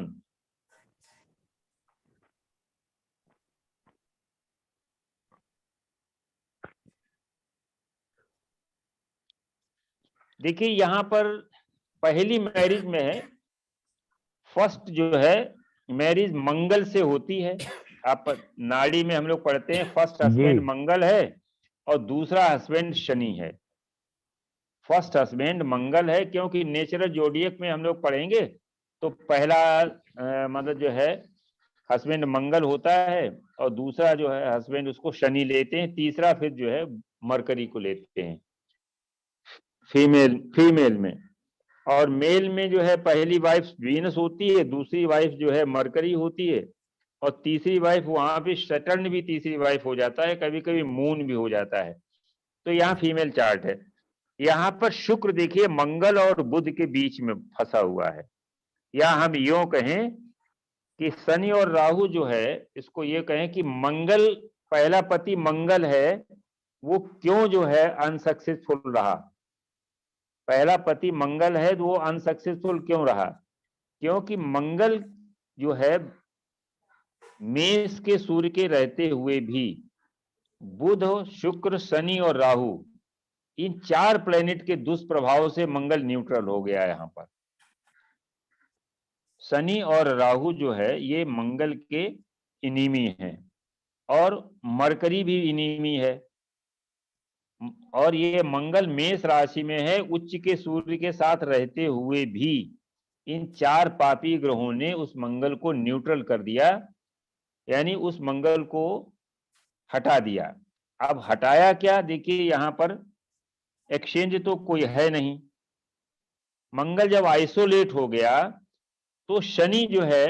देखिए यहां पर पहली मैरिज में है, फर्स्ट जो है मैरिज मंगल से होती है। आप नाड़ी में हम लोग पढ़ते हैं फर्स्ट हस्बैंड मंगल है और दूसरा हस्बैंड शनि है। फर्स्ट हस्बैंड मंगल है क्योंकि नेचुरल जोडियक में हम लोग पढ़ेंगे तो पहला मतलब जो है हस्बैंड मंगल होता है और दूसरा जो है हस्बैंड उसको शनि लेते हैं, तीसरा फिर जो है मरकरी को लेते हैं फीमेल में। और मेल में जो है पहली वाइफ वीनस होती है, दूसरी वाइफ जो है मरकरी होती है और तीसरी वाइफ वहां पे सैटर्न भी तीसरी वाइफ हो जाता है, कभी कभी मून भी हो जाता है। तो यहाँ फीमेल चार्ट है। यहाँ पर शुक्र देखिए मंगल और बुध के बीच में फंसा हुआ है, या हम यूं कहें कि शनि और राहु जो है इसको ये कहें कि मंगल पहला पति मंगल है, वो क्यों जो है अनसक्सेसफुल रहा। पहला पति मंगल है तो वो अनसक्सेसफुल क्यों रहा, क्योंकि मंगल जो है मेष के सूर्य के रहते हुए भी बुध शुक्र शनि और राहु इन 4 प्लेनेट के दुष्प्रभाव से मंगल न्यूट्रल हो गया। यहां पर शनि और राहु जो है ये मंगल के इनिमी हैं और मरकरी भी इनिमी है, और ये मंगल मेष राशि में है उच्च के सूर्य के साथ रहते हुए भी इन 4 पापी ग्रहों ने उस मंगल को न्यूट्रल कर दिया, यानी उस मंगल को हटा दिया। अब हटाया क्या, देखिए यहां पर एक्सचेंज तो कोई है नहीं। मंगल जब आइसोलेट हो गया तो शनि जो है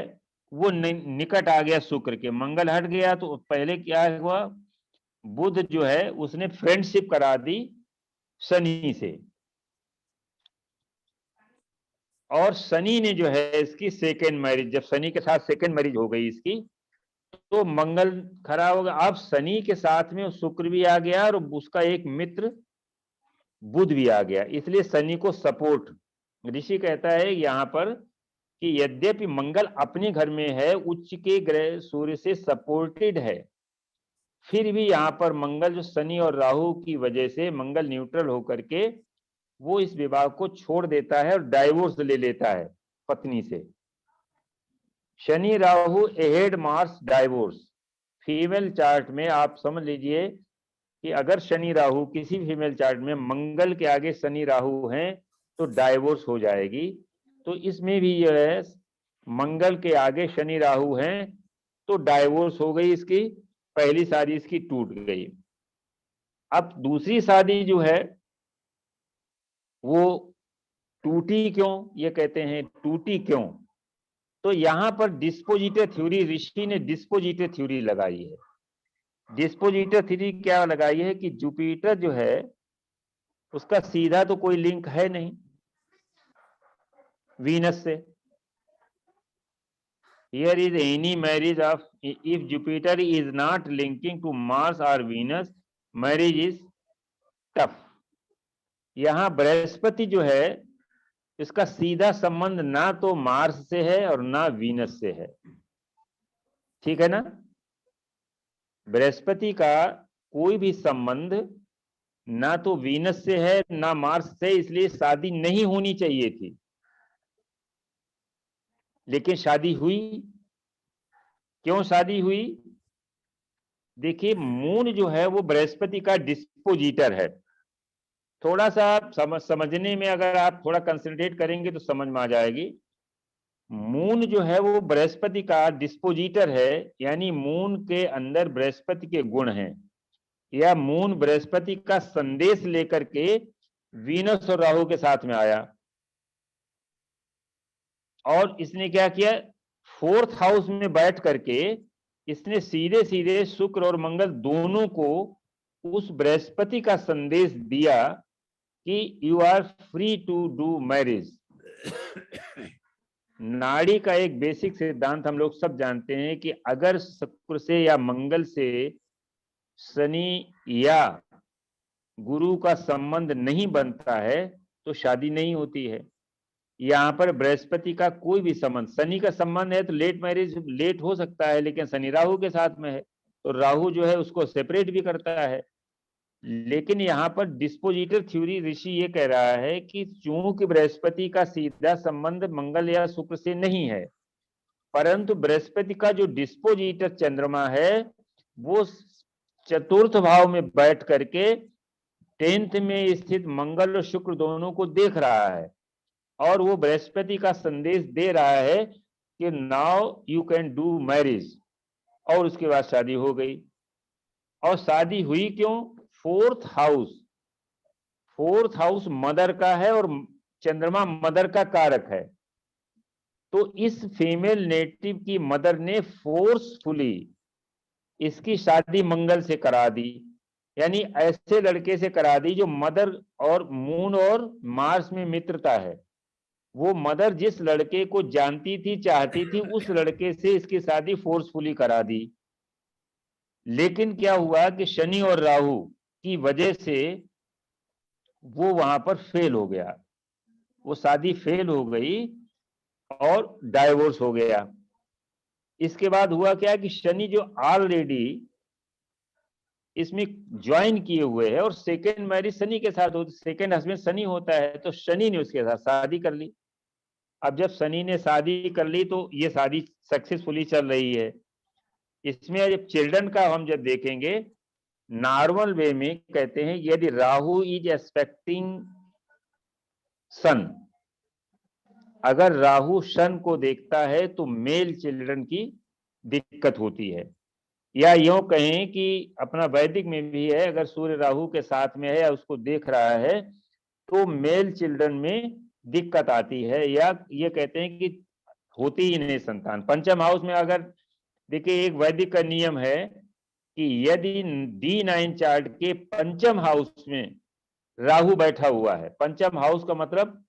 वो निकट आ गया शुक्र के, मंगल हट गया तो पहले क्या हुआ, बुध जो है उसने फ्रेंडशिप करा दी शनि से, और शनि ने जो है इसकी सेकेंड मैरिज, जब शनि के साथ सेकेंड मैरिज हो गई इसकी तो मंगल खराब हो गया। अब शनि के साथ में शुक्र भी आ गया और उसका एक मित्र बुध भी आ गया, इसलिए शनि को सपोर्ट। ऋषि कहता है यहाँ पर कि यद्यपि मंगल अपने घर में है, उच्च के ग्रह सूर्य से सपोर्टेड है, फिर भी यहाँ पर मंगल जो शनि और राहु की वजह से मंगल न्यूट्रल होकर के वो इस विवाह को छोड़ देता है और डाइवोर्स ले लेता है पत्नी से। Shani Rahu ahead Mars divorce. Female chart में आप समझ लीजिए कि अगर शनि राहु किसी फीमेल चार्ट में मंगल के आगे शनि राहु हैं तो डाइवोर्स हो जाएगी। तो इसमें भी जो है मंगल के आगे शनि राहु हैं तो डाइवोर्स हो गई इसकी, पहली शादी इसकी टूट गई। अब दूसरी शादी जो है वो टूटी क्यों, ये कहते हैं टूटी क्यों, तो यहां पर डिस्पोजिटर थ्योरी, ऋषि ने डिस्पोजिटर थ्योरी लगाई है। डिस्पोजिटर थ्योरी क्या लगाई है कि जुपिटर जो है उसका सीधा तो कोई लिंक है नहीं वीनस से। Here is any marriage of, if Jupiter is not linking to Mars or Venus, marriage is tough। यहाँ बृहस्पति जो है इसका सीधा संबंध ना तो मार्स से है और ना वीनस से है, ठीक है ना। बृहस्पति का कोई भी संबंध ना तो वीनस से है ना मार्स से, इसलिए शादी नहीं होनी चाहिए थी, लेकिन शादी हुई। क्यों शादी हुई, देखिए मून जो है वो बृहस्पति का डिस्पोजिटर है। थोड़ा सा आप समझने में अगर आप थोड़ा कंसंट्रेट करेंगे तो समझ में आ जाएगी। मून जो है वो बृहस्पति का डिस्पोजिटर है, यानी मून के अंदर बृहस्पति के गुण हैं, या मून बृहस्पति का संदेश लेकर के वीनस और राहु के साथ में आया। और इसने क्या किया, 4th हाउस में बैठ करके इसने सीधे सीधे शुक्र और मंगल दोनों को उस बृहस्पति का संदेश दिया कि you are free to do marriage. नाड़ी का एक बेसिक सिद्धांत हम लोग सब जानते हैं कि अगर शुक्र से या मंगल से शनि या गुरु का संबंध नहीं बनता है तो शादी नहीं होती है। यहाँ पर बृहस्पति का कोई भी संबंध, शनि का संबंध है तो लेट मैरिज लेट हो सकता है, लेकिन शनि राहु के साथ में है तो राहु जो है उसको सेपरेट भी करता है। लेकिन यहाँ पर डिस्पोजिटर थ्योरी ऋषि ये कह रहा है कि चूंकि बृहस्पति का सीधा संबंध मंगल या शुक्र से नहीं है, परंतु बृहस्पति का जो डिस्पोजिटर चंद्रमा है वो 4th भाव में बैठ करके 10th में स्थित मंगल और शुक्र दोनों को देख रहा है और वो बृहस्पति का संदेश दे रहा है कि now you can do marriage. और उसके बाद शादी हो गई। और शादी हुई क्यों, 4th हाउस मदर का है और चंद्रमा मदर का कारक है। तो इस फीमेल नेटिव की मदर ने फोर्सफुली इसकी शादी मंगल से करा दी, यानी ऐसे लड़के से करा दी जो मदर और मून और मार्स में मित्रता है। वो मदर जिस लड़के को जानती थी चाहती थी उस लड़के से इसकी शादी फोर्सफुली करा दी। लेकिन क्या हुआ कि शनि और राहु की वजह से वो वहां पर फेल हो गया, वो शादी फेल हो गई और डाइवोर्स हो गया। इसके बाद हुआ क्या कि शनि जो ऑलरेडी इसमें ज्वाइन किए हुए है और सेकेंड मैरिज शनि के साथ होती, सेकेंड हस्बैंड शनि होता है, तो शनि ने उसके साथ शादी कर ली। अब जब शनि ने शादी कर ली तो ये शादी सक्सेसफुली चल रही है। इसमें जब चिल्ड्रन का हम जब देखेंगे नॉर्मल वे में कहते हैं यदि राहु इज एक्सपेक्टिंग सन, अगर राहु सन को देखता है तो मेल चिल्ड्रन की दिक्कत होती है। या यूं कहें कि अपना वैदिक में भी है, अगर सूर्य राहु के साथ में है या उसको देख रहा है तो मेल चिल्ड्रन में दिक्कत आती है, या ये कहते हैं कि होती ही नहीं संतान। पंचम हाउस में अगर देखिए एक वैदिक का नियम है कि यदि D9 चार्ट के पंचम हाउस में राहु बैठा हुआ है, पंचम हाउस का मतलब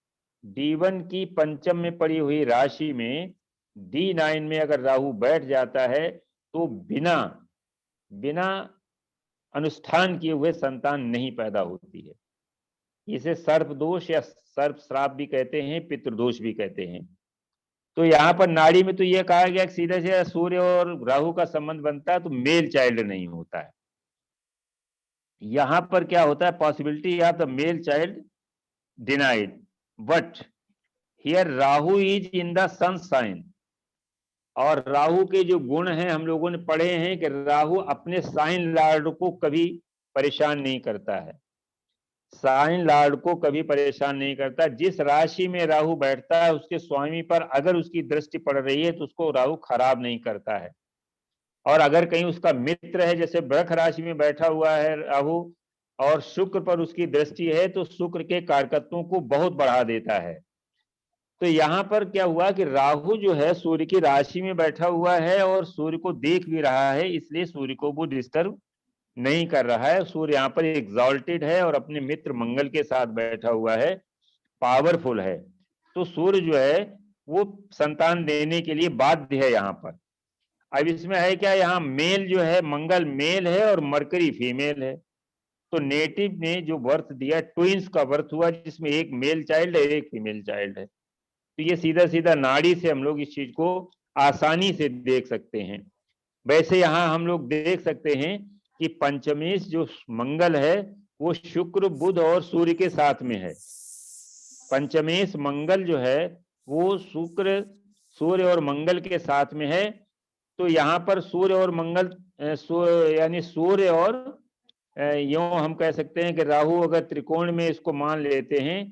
D1 की पंचम में पड़ी हुई राशि में D9 में अगर राहु बैठ जाता है तो बिना अनुष्ठान किए हुए संतान नहीं पैदा होती है। इसे सर्प दोष या सर्प श्राप भी कहते हैं, पितृदोष भी कहते हैं। तो यहाँ पर नाड़ी में तो यह कहा गया कि सीधे से सूर्य और राहु का संबंध बनता है तो मेल चाइल्ड नहीं होता है। यहाँ पर क्या होता है, possibility of the male child denied, but here Rahu is in the sun sign. और राहु के जो गुण हैं हम लोगों ने पढ़े हैं कि राहु अपने साइन लॉर्ड को कभी परेशान नहीं करता है, साइन लॉर्ड को कभी परेशान नहीं करता। जिस राशि में राहु बैठता है उसके स्वामी पर अगर उसकी दृष्टि पड़ रही है तो उसको राहु खराब नहीं करता है। और अगर कहीं उसका मित्र है, जैसे वृष राशि में बैठा हुआ है राहु और शुक्र पर उसकी दृष्टि है तो शुक्र के कारकत्वों को बहुत बढ़ा देता है। तो यहाँ पर क्या हुआ कि राहु जो है सूर्य की राशि में बैठा हुआ है और सूर्य को देख भी रहा है, इसलिए सूर्य को वो डिस्टर्ब नहीं कर रहा है। सूर्य यहाँ पर एग्जॉल्टेड है और अपने मित्र मंगल के साथ बैठा हुआ है, पावरफुल है। तो सूर्य जो है वो संतान देने के लिए बाध्य है यहाँ पर। अब इसमें है क्या, यहाँ मेल जो है मंगल मेल है और मरकरी फीमेल है। तो नेटिव ने जो बर्थ दिया ट्विंस का बर्थ हुआ जिसमें एक मेल चाइल्ड है एक फीमेल चाइल्ड है। तो ये सीधा सीधा नाड़ी से हम लोग इस चीज को आसानी से देख सकते हैं। वैसे यहाँ हम लोग देख सकते हैं कि पंचमेश जो मंगल है वो शुक्र बुध और सूर्य के साथ में है। पंचमेश मंगल जो है वो शुक्र सूर्य और मंगल के साथ में है। तो यहाँ पर सूर्य और मंगल यानी सूर्य और यूं हम कह सकते हैं कि राहु अगर त्रिकोण में इसको मान लेते हैं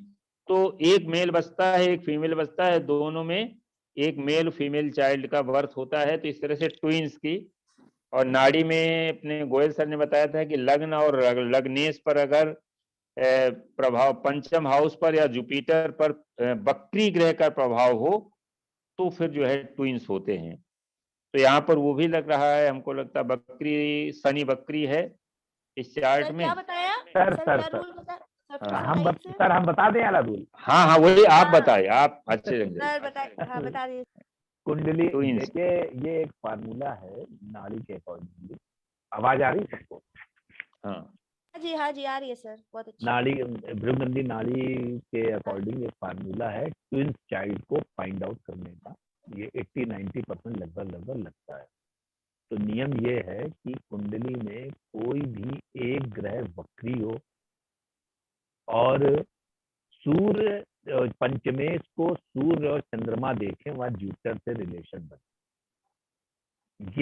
तो एक मेल बचता है एक फीमेल बचता है, दोनों में एक मेल फीमेल चाइल्ड का बर्थ होता है। तो इस तरह से ट्विंस की। और नाड़ी में अपने गोयल सर ने बताया था कि लग्न और लग्नेश पर अगर प्रभाव पंचम हाउस पर या जुपिटर पर बकरी ग्रह का प्रभाव हो तो फिर जो है ट्विंस होते हैं। तो यहाँ पर वो भी लग रहा है, हमको लगता है बकरी, शनि बकरी है इस चार्ट सर में। क्या बताया सर, सर सर, क्या सर। रूल बता सर हम बता दें अलादुल? हाँ हाँ वही आप हाँ। बताए, आप अच्छे ढंग से। सर बताइए, हाँ बता दीजिए। कुंडली Twins। देखिए, ये एक फार्मूला है नाड़ी के अकॉर्डिंग। आवाज आ रही है सबको? हाँ हाँ जी आ रही है सर, बहुत अच्छी। नाड़ी, भ्रूणग्रंथि नाड़ी के अकॉर्डिंग एक फार्मूला है ट्विंस चाइल्ड को फाइंड आउट करने का। ये 80-90% लगभग लगता है। तो नियम ये है कि कुंडली में कोई भी एक ग्रह वक्री हो और सूर्य पंचमेश को सूर्य और चंद्रमा देखें, वहां जुपिटर से रिलेशन बने।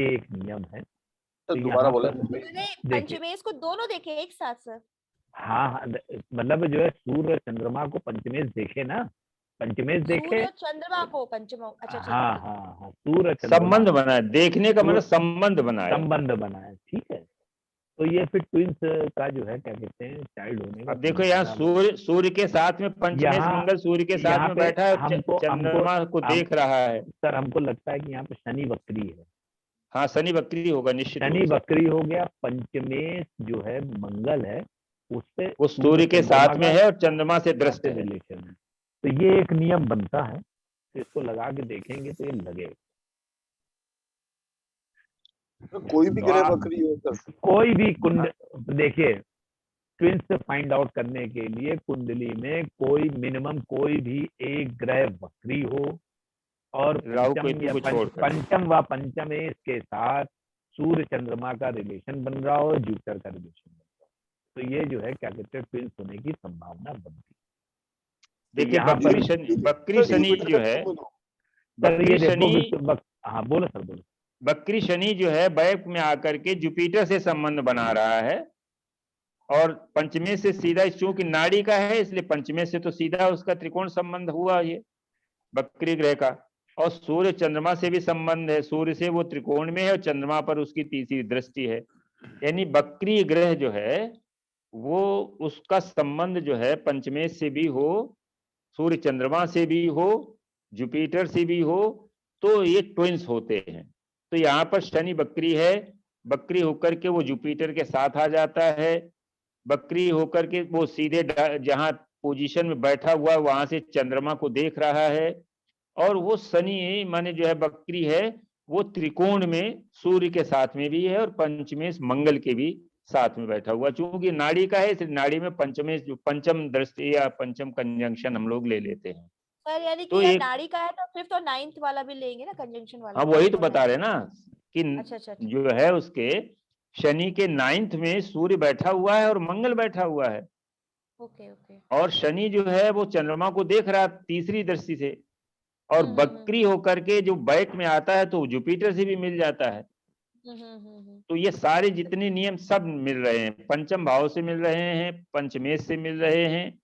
ये एक नियम है। तो तो दोबारा यहाँ बोला पर मैंने देखिए, पंचमेश को दोनों देखे एक साथ सर। हाँ, मतलब जो है सूर्य और चंद्रमा को पंचमेश देखे ना, पंचमेश देखे। सूर्य और चंद्रमा को पंचम, अच्छा ठीक है, हाँ ठीक है। हाँ हाँ, सूर्य चंद्रमा संबंध बना है, देखने का मतलब सूर्य- संबंध बना है। संबंध बना है, ठीक है। तो ये फिर ट्विंस का जो है क्या कहते हैं, चाइल्ड होने का अब देखो यहाँ संभावना सूर्य के साथ में पंचमेश यहाँ- मंगल सूर्य के साथ यहाँ में पे बैठा है, हमको चंद्रमा को देख रहा है। सर हमको लगता है कि यहाँ पे शनि वक्री है। हाँ शनि वक्री होगा निश्चित शनि रूप से। वक्री हो गया, पंचमेश जो है मंगल है, उससे वो सूर्य के साथ में है और चंद्रमा से दृष्ट है। रिलेशन है। तो ये एक नियम बनता है, तो इसको लगा के देखेंगे तो ये लगेगा। तो कोई भी तो ग्रह आप- वक्री हो सर? कोई भी कुंड देखिए, ट्विंस फाइंड आउट करने के लिए कुंडली में कोई मिनिमम कोई भी एक ग्रह वक्री हो और राहु पंचम केतु या को छोड़कर। पंचम व पंचमेश के साथ सूर्य चंद्रमा का रिलेशन बन रहा हो, जुपिटर का रिलेशन बन रहा हो, तो ये जो है क्या कहते हैं, ट्विंस होने की संभावना बनती है। देखिए यहाँ पर- बकरी शनि जो है, सर ये बकरी शनि, देखो, हाँ बोलो सर, बोलो। बकरी शनि जो है बैक में आकर के जुपिटर से संबंध बना रहा है और पंचमेश से सीधा, चूंकि नाड़ी का है इसलिए पंचमेश से तो सीधा उसका त्रिकोण संबंध हुआ ये बकरी ग्रह का। और सूर्य चंद्रमा से भी संबंध है, सूर्य से वो त्रिकोण में है और चंद्रमा पर उसकी तीसरी दृष्टि है। यानी बकरी ग्रह जो है वो, उसका संबंध जो है पंचमेश से भी हो, सूर्य चंद्रमा से भी हो, जुपिटर से भी हो, तो ये ट्विंस होते हैं। तो यहाँ पर शनि बकरी है, बकरी होकर के वो जुपिटर के साथ आ जाता है, बकरी होकर के वो सीधे जहां पोजीशन में बैठा हुआ है वहां से चंद्रमा को देख रहा है। और वो शनि माने जो है बकरी है, वो त्रिकोण में सूर्य के साथ में भी है और पंचमेश मंगल के भी साथ में बैठा हुआ। चूंकि नाड़ी का है इसलिए नाड़ी में पंचमेश जो पंचम दृष्टि या पंचम कंजंक्शन हम लोग ले लेते हैं। सर यानी कि तो ये एक- नाड़ी का है तो 5th और 9th वाला भी लेंगे ना, कंजंक्शन वाला। हाँ वही तो बता रहे ना कि अच्छा, जो है उसके शनि के 9th में सूर्य बैठा हुआ है और मंगल बैठा हुआ है। Okay okay. और शनि जो है वो चंद्रमा को देख रहा तीसरी दृष्टि से। और बकरी होकर के जो बैक में आता है तो जुपिटर से भी मिल जाता है। तो ये सारे जितने नियम सब मिल रहे हैं, पंचम भाव से मिल रहे हैं, पंचमेश से मिल रहे हैं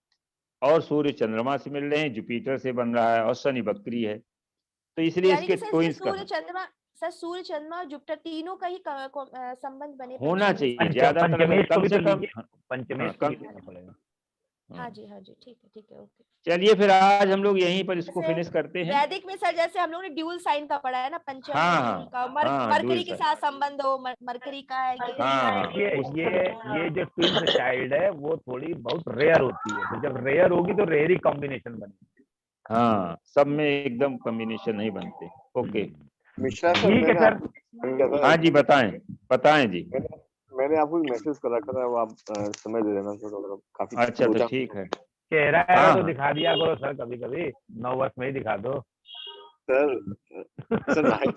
और सूर्य चंद्रमा से मिल रहे हैं, जुपिटर से बन रहा है और शनि बकरी है। तो इसलिए यानी इसके कि सर ट्विंस का सूर्य चंद्रमा, सर सूर्य चंद्रमा और जुपिटर तीनों का ही संबंध बने होना पंचमेश चाहिए, में। ज्यादा पंचमेश को कम भी से तो कम। लीजिए, पंचमेश हाँ, को भी कम- लेना पड़ेगा। हाँ जी ठीक है ओके। चलिए फिर आज हम लोग यहीं पर इसको जैसे फिनिश करते हैं। वैदिक में सर जैसे हम लोग ने ड्यूल साइन का पढ़ा है ना, पंचम हाँ, और ड्यूल का, मरकरी dual के sign। साथ संबंध हो, मरकरी का है ये। हाँ, ये जो ट्विंस चाइल्ड है वो थोड़ी बहुत रेयर होती है, तो जब रेयर होगी तो रेयर ही कॉम्बिनेशन बनेगी। हाँ सब में एकदम कॉम्बिनेशन नहीं बनते। ओके मिश्रा सर, ठीक है मैंने सर। आपको- हाँ जी बताएं जी। मैंने आपको मैसेज कर रखा था, वो आप समय दे देना सर, अगर काफी अच्छा तो सोचा- ठीक है। चेहरा हाँ, तो हाँ। दिखा दिया करो सर, कभी कभी 9 वर्ष में ही दिखा दो। सर नहीं।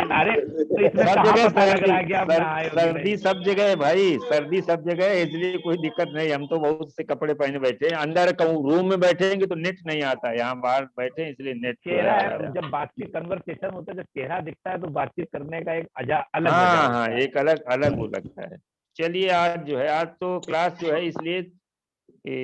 अरे तो इसमें सब कहाँ जगह पता लग रहा है कि आप नहाए हो कि सर्दी नहीं? सब जगह है भाई, सर्दी सब जगह है, इसलिए कोई दिक्कत नहीं। हम तो बहुत से कपड़े पहने बैठे हैं, अंदर कहूँ रूम में बैठेंगे तो नेट नहीं आता, यहाँ बाहर बैठे हैं इसलिए नेट जो चेहरा है। है, जब बातचीत कन्वर्सेशन होता है, जब चेहरा दिखता है तो बातचीत करने का एक अलग मजा हाँ होता हाँ है। एक अलग वो लगता है। चलिए आज जो है, आज तो क्लास जो है इसलिए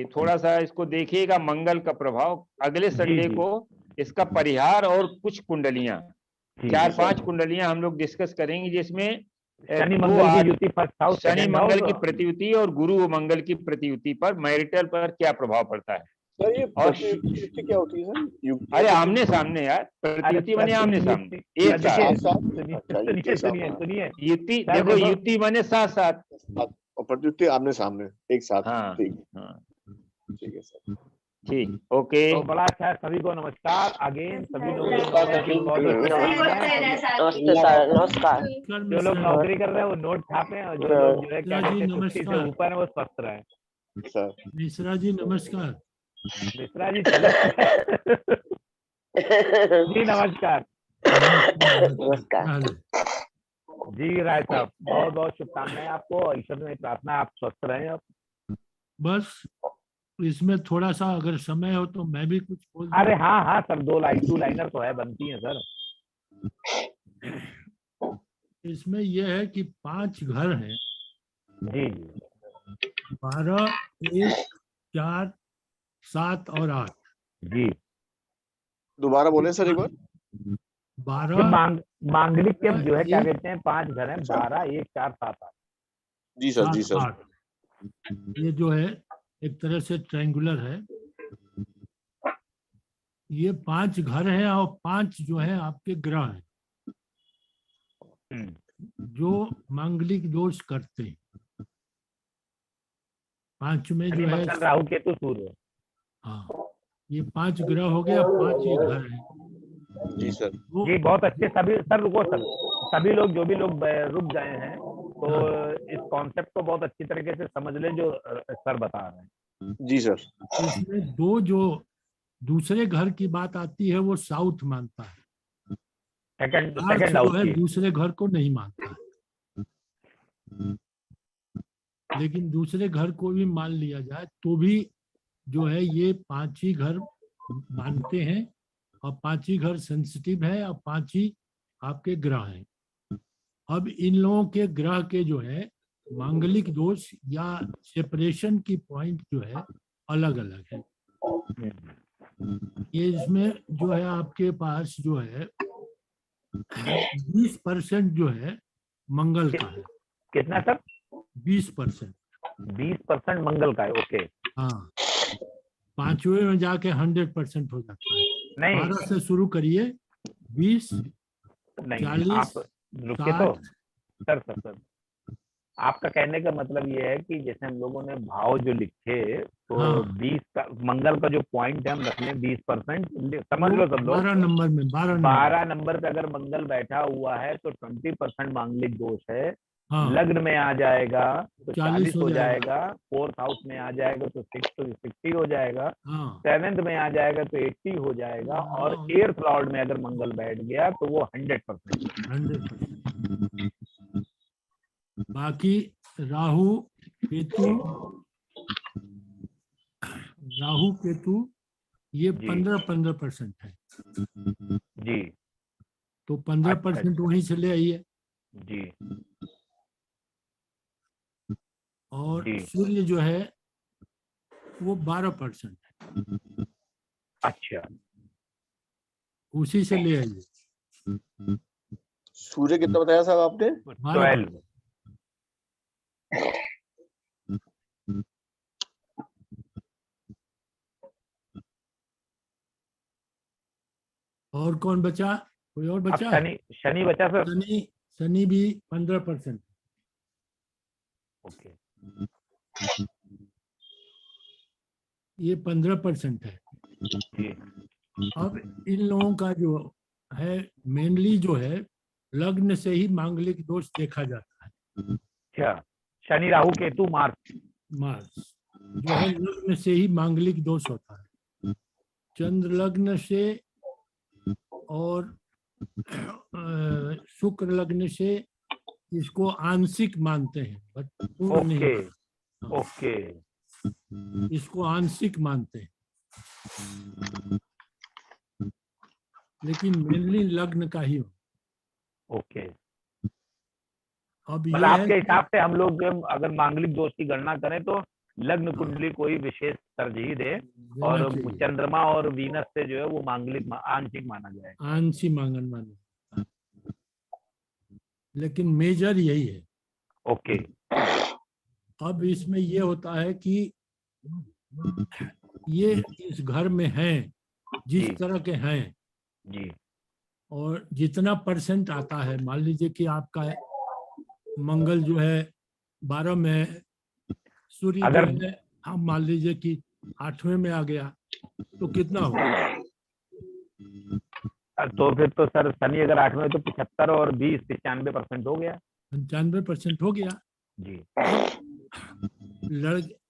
थोड़ा सा इसको देखिएगा, मंगल का प्रभाव। अगले संडे जी। को इसका परिहार और कुछ कुंडलियां, ठीक है। 4-5 कुंडलियां हम लोग डिस्कस करेंगे, जिसमें शनि दो मंगल आज की युति फर्स्ट हाउस, शनि सेकंड मंगल हाउस की प्रतियुति और गुरु मंगल की प्रतियुति पर मैरिटल पर क्या प्रभाव पड़ता है। सर ये और प्रतियुक्ति क्या होती है सर? युक्ति अरे आमने सामने यार, प्रतियुक्ति बने आमने सामने एक साथ। सुनिए युक्ति सर, देखो, देखो। युक्ति बने साथ साथ। और प्रतियुक्ति आमने सामने एक साथ। हाँ ठीक हाँ ठीक है सर। ठीक, ओके। तो बड़ा अच्छा है, सभी को नमस्कार अगेन। सभी लोग जो नमस्कार नौकरी सर। बहुत अच्छे से कर रहे हैं, नमस्ते सर, नमस्कार। जो लोग नौकरी कर रहे हैं वो नोट छापे, और जो लोग जो है क्या कहते हैं 50 से नमस्कार। ऊपर है वो स्वस्थ रहे। सर मिश्रा जी नमस्कार। मिश्रा जी चले जी नमस्कार नमस्कार। क्या हाल है? जी राय साहब, बहुत बहुत शुभकामनाएं आपको, और ईश्वर में प्रार्थना आप स्वस्थ रहें। आप बस इसमें थोड़ा सा अगर समय हो तो मैं भी कुछ बोल दूं। अरे हाँ हाँ सर, टू लाइनर तो है, बनती है सर। इसमें यह है कि 5 घर हैं, जी जी 12, 1, 4, 7 और 8। जी। दोबारा बोले सर एक बार। 12 मांगलिक के जो है क्या कहते हैं 5 घर हैं, 12, 1, 4, 7, 8। जी सर जी 7, सर। 8 ये जो है एक तरह से ट्रायंगुलर है। ये 5 घर हैं और 5 जो है आपके ग्रह हैं जो मांगलिक दोष करते हैं। 5 में जो है राहु केतु सूर्य। हाँ, ये 5 ग्रह हो गया, 5 ये घर हैं। जी सर। वो जी बहुत अच्छे। सभी सर रुको सर, सभी लोग जो भी लोग रुक गए हैं तो इस कॉन्सेप्ट को बहुत अच्छी तरीके से समझ लें जो सर बता रहे हैं। जी सर। इसमें दो जो दूसरे घर की बात आती है वो साउथ मानता है, सेकंड नॉर्थ जो हाउस है की। दूसरे घर को नहीं मानता है। लेकिन दूसरे घर को भी मान लिया जाए तो भी जो है ये 5 ही घर मानते हैं, और 5 ही घर सेंसिटिव है, और 5 ही आपके ग्रह हैं। अब इन लोगों के ग्रह के जो है मांगलिक दोष या सेपरेशन की पॉइंट जो है अलग अलग है। ये इसमें जो है आपके पास जो है 20% जो है मंगल का है। कितना सर? 20%। 20% मंगल का है। ओके। हाँ, 5वें में जाके 100% हो जाता है। नहीं 12 से शुरू करिए, 20, नहीं 40, आप रुकिए तो 60। सर आपका कहने का मतलब ये है कि जैसे हम लोगों ने भाव जो लिखे तो हाँ। 20 का मंगल का जो पॉइंट है हम रख लें 20%, समझ लो सब लोग। 12 नंबर में 12 नंबर पे अगर मंगल बैठा हुआ है तो 20% मांगलिक दोष है। हाँ, लग्न में आ जाएगा तो 40 40 हो जाएगा। 4th हाउस में आ जाएगा तो 60 हो जाएगा। हाँ, 7th में आ जाएगा तो 80 हो जाएगा। और हाँ। 8th लॉर्ड में अगर मंगल बैठ गया तो वो 100%। 100%। बाकी राहु केतु ये जी। 15% है, जी तो 15% वहीं से ले आइए। जी और जी। सूर्य जो है वो 12% है, अच्छा उसी से ले आइए। सूर्य कितना बताया साहब आपने? 12। और कौन बचा? कोई और अब बचा? शनि बचा सर। शनि भी 15%। ओके। ये 15% है। जी अब इन लोगों का जो है मेनली जो है लग्न से ही मांगलिक दोष देखा जाता है। अच्छा, शनि राहु केतु मार्स जो है लग्न से ही मांगलिक दोष होता है। चंद्र लग्न से और शुक्र लग्न से इसको आंशिक मानते हैं, बट पूर्ण नहीं ओके मानते। ओके। इसको आंशिक मानते हैं, लेकिन मेनली लग्न का ही हो। ओके। अब मतलब ये आपके है हिसाब से हम लोग जब अगर मांगलिक दोष की गणना करें तो लग्न कुंडली को ही विशेष तरजीह दे, और देना चाहिए। चंद्रमा और वीनस से जो है वो मांगलिक आंशिक माना जाएगा। आंशिक मांगन माने, लेकिन मेजर यही है। ओके। अब इसमें ये होता है कि ये इस घर में हैं जिस जी। तरह के हैं, जी और जितना परसेंट आता है, मान लीजिए कि आपका मंगल जो है 12 में है, सूर्य जो अगर है हम मान लीजिए कि 8वें में आ गया, तो कितना होगा? तो फिर तो सर शनि अगर 8 में, तो 75 और 20 95% हो गया। 95% हो गया। जी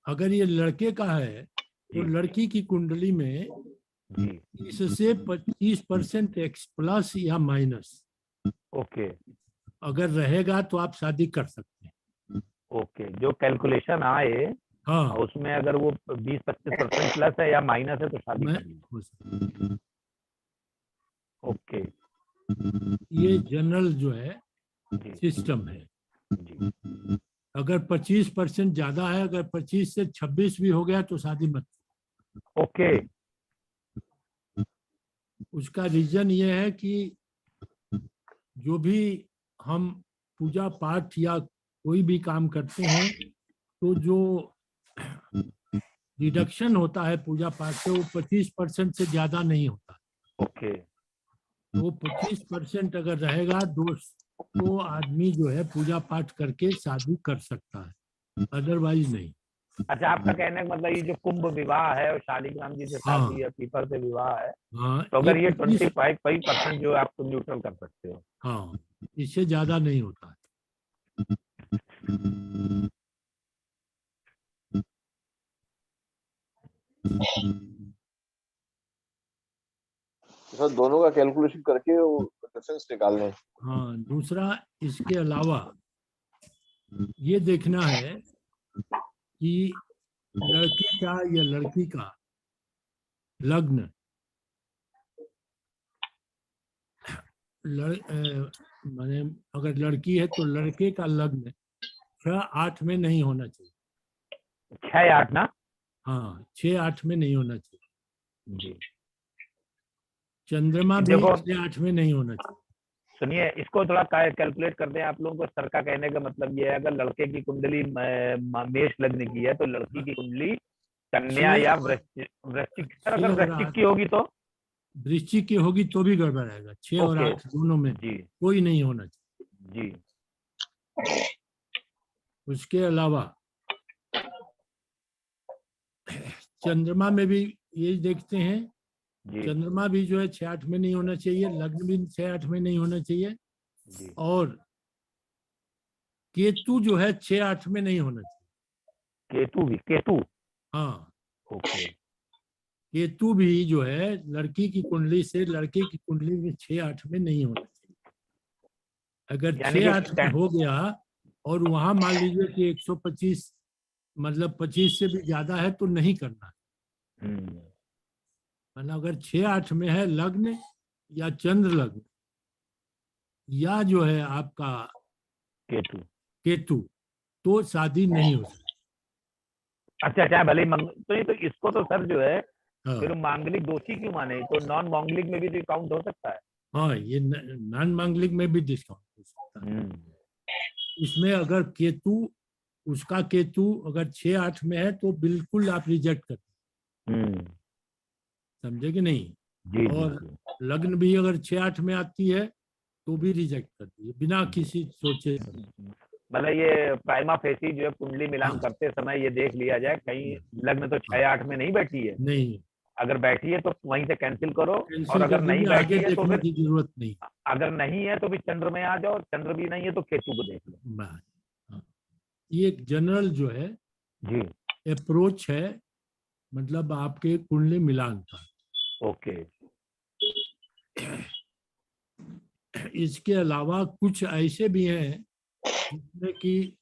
अगर ये लड़के का है तो जी लड़की की कुंडली में जी इससे 25% एक्स प्लस या माइनस ओके अगर रहेगा तो आप शादी कर सकते हैं। ओके, जो कैलकुलेशन आए हाँ, उसमें अगर वो 20-25% प्लस है या माइनस है तो शादी मैं कर ली। हो सकता। ओके ये जनरल जो है जी सिस्टम है। जी अगर 25% ज्यादा है, अगर 25 से 26 भी हो गया तो शादी मत। ओके उसका रीजन ये है कि जो भी हम पूजा पाठ या कोई भी काम करते हैं तो जो डिडक्शन होता है पूजा पाठ से वो 25% से ज्यादा नहीं होता। ओके वो 25% अगर रहेगा दोष तो आदमी जो है पूजा पाठ करके शादी कर सकता है, अदरवाइज नहीं। अच्छा, आपका कहने का मतलब ये जो कुंभ विवाह है और शालिग्राम जी से शादी हाँ। या पीपर से विवाह है, हाँ, तो अगर ये 25 25% जो आप न्यूट्रल कर सकते हो। हाँ, इससे ज्यादा नहीं होता है। सर दोनों का कैलकुलेशन करके वो डिफरेंस निकालना है। हाँ, दूसरा इसके अलावा ये देखना है कि लड़के का या लड़की का लग्न माने अगर लड़की है तो लड़के का लग्न 6-8 में नहीं होना चाहिए। 6-8 ना? हाँ, 6-8 में नहीं होना चाहिए। जी चंद्रमा भी देखो 6-8 में नहीं होना चाहिए। सुनिए, इसको थोड़ा कैलकुलेट कर दें आप लोगों को। सर का कहने का मतलब ये है, अगर लड़के की कुंडली मेष लग्न की है तो लड़की की कुंडली कन्या या वृश्चिक। सर अगर वृश्चिक की होगी तो? वृश्चिक की होगी तो भी गड़बड़ आएगा। 6 और 8 दोनों में जी कोई नहीं होना चाहिए। जी उसके अलावा चंद्रमा में भी ये देखते हैं, जी चंद्रमा भी जो है 6-8 में नहीं होना चाहिए, लग्न भी 6-8 में नहीं होना चाहिए, जी और केतु जो है 6-8 में नहीं होना चाहिए। केतु हाँ, ओके केतु भी जो है लड़की की कुंडली से लड़के की कुंडली में 6-8 में नहीं होना चाहिए। अगर यानी कि 6-8 में हो गया और वहां मान लीजिए कि 125 मतलब 25 से भी ज्यादा है तो नहीं करना है। मतलब अगर 6-8 में है लग्न या चंद्र लग्न या जो है आपका केतु तो शादी नहीं हो सकती। अच्छा अच्छा, भले तो ये तो इसको तो सर जो है हाँ, फिर मांगलिक दोषी क्यों माने? तो नॉन मांगलिक में भी तो काउंट हो सकता है। हाँ, ये नॉन मांगलिक में भी डिस्काउंट हो सकता है। इसमें अगर केतु उसका केतु अगर 6-8 में है तो बिल्कुल आप रिजेक्ट करते, समझे कि नहीं? जी और लग्न भी अगर 6-8 में आती है तो भी रिजेक्ट करती है बिना किसी सोचे। मतलब ये प्राइमा फेसी जो है कुंडली मिलान करते समय ये देख लिया जाए कहीं लग्न तो 6-8 में नहीं बैठी है। नहीं, अगर बैठी है तो वहीं से कैंसिल करो, कैंसिल और अगर कर नहीं दीजिए, बैठी आगे है तो देखने फिर की जरूरत नहीं। अगर नहीं है तो भी चंद्र में आ जाओ, चंद्र भी नहीं है तो केतु को देख लो। हाँ। ये एक जनरल जो है जी अप्रोच है, मतलब आपके कुंडली मिलान का। ओके इसके अलावा कुछ ऐसे भी हैं जिसमें कि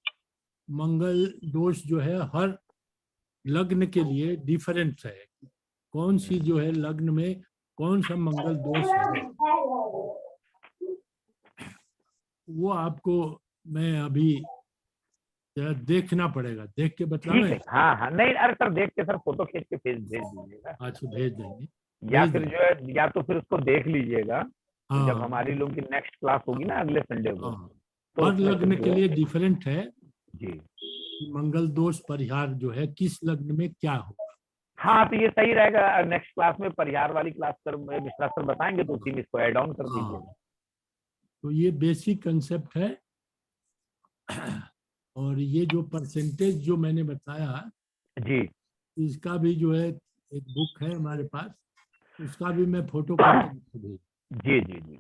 मंगल दोष जो है हर लग्न के लिए डिफरेंट है। कौन सी जो है लग्न में कौन सा मंगल दोष है वो आपको मैं अभी जरा देखना पड़ेगा, देख के बताएं। हाँ हाँ, नहीं अरे सर देख के सर फोटो खींच के भेज दीजिएगा। अच्छा, भेज देंगे। या फिर जो है या तो फिर उसको देख लीजिएगा हाँ, जब हमारी लोगों की नेक्स्ट क्लास होगी ना अगले संडे को। हाँ, तो हर लग्न के लिए डिफरेंट है जी मंगल दोष परिहार जो है किस लग्न में क्या होगा। हाँ तो ये सही रहेगा। नेक्स्ट क्लास में परिहार वाली क्लास सर मिश्रा सर बताएंगे, तो उसी में इसको ऐड ऑन कर दीजिए। हाँ, तो ये बेसिक कंसेप्ट है। और ये जो परसेंटेज जो मैंने बताया, जी इसका भी जो है एक बुक है हमारे पास, उसका भी मैं फोटो कॉपी भेज। जी जी जी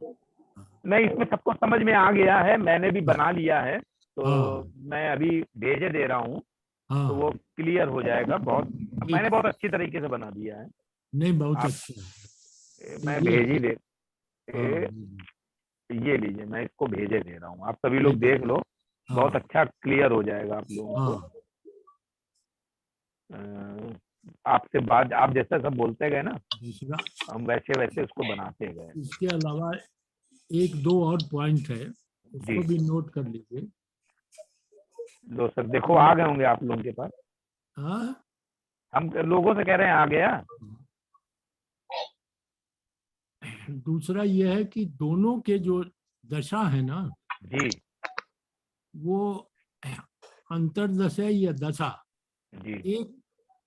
नहीं, इसमें सबको समझ में आ गया है, मैंने भी बना लिया है, तो हाँ। मैं अभी भेजे दे रहा हूँ, तो वो हाँ, क्लियर हो जाएगा। बहुत ठीक। मैंने बहुत अच्छी तरीके से बना दिया है। नहीं, बहुत आप- अच्छा है। मैं ये- भेज ही दे हाँ, ये लीजिए, मैं इसको भेजे दे रहा हूँ, आप सभी लोग देख लो, हाँ, बहुत अच्छा क्लियर हो जाएगा आप लोगों को। हाँ, आपसे बाद आप जैसे सब बोलते गए ना, दूसरा हम वैसे वैसे उसको बनाते गए। इसके अलावा एक दो और पॉइंट है, उसको जी। भी नोट कर लीजिए। लो सर, देखो आ गए होंगे आप लोगों के पास। हाँ, हम लोगों से कह रहे हैं आ गया। दूसरा ये है कि दोनों के जो दशा है ना, जी वो अंतर्दशा या दशा जी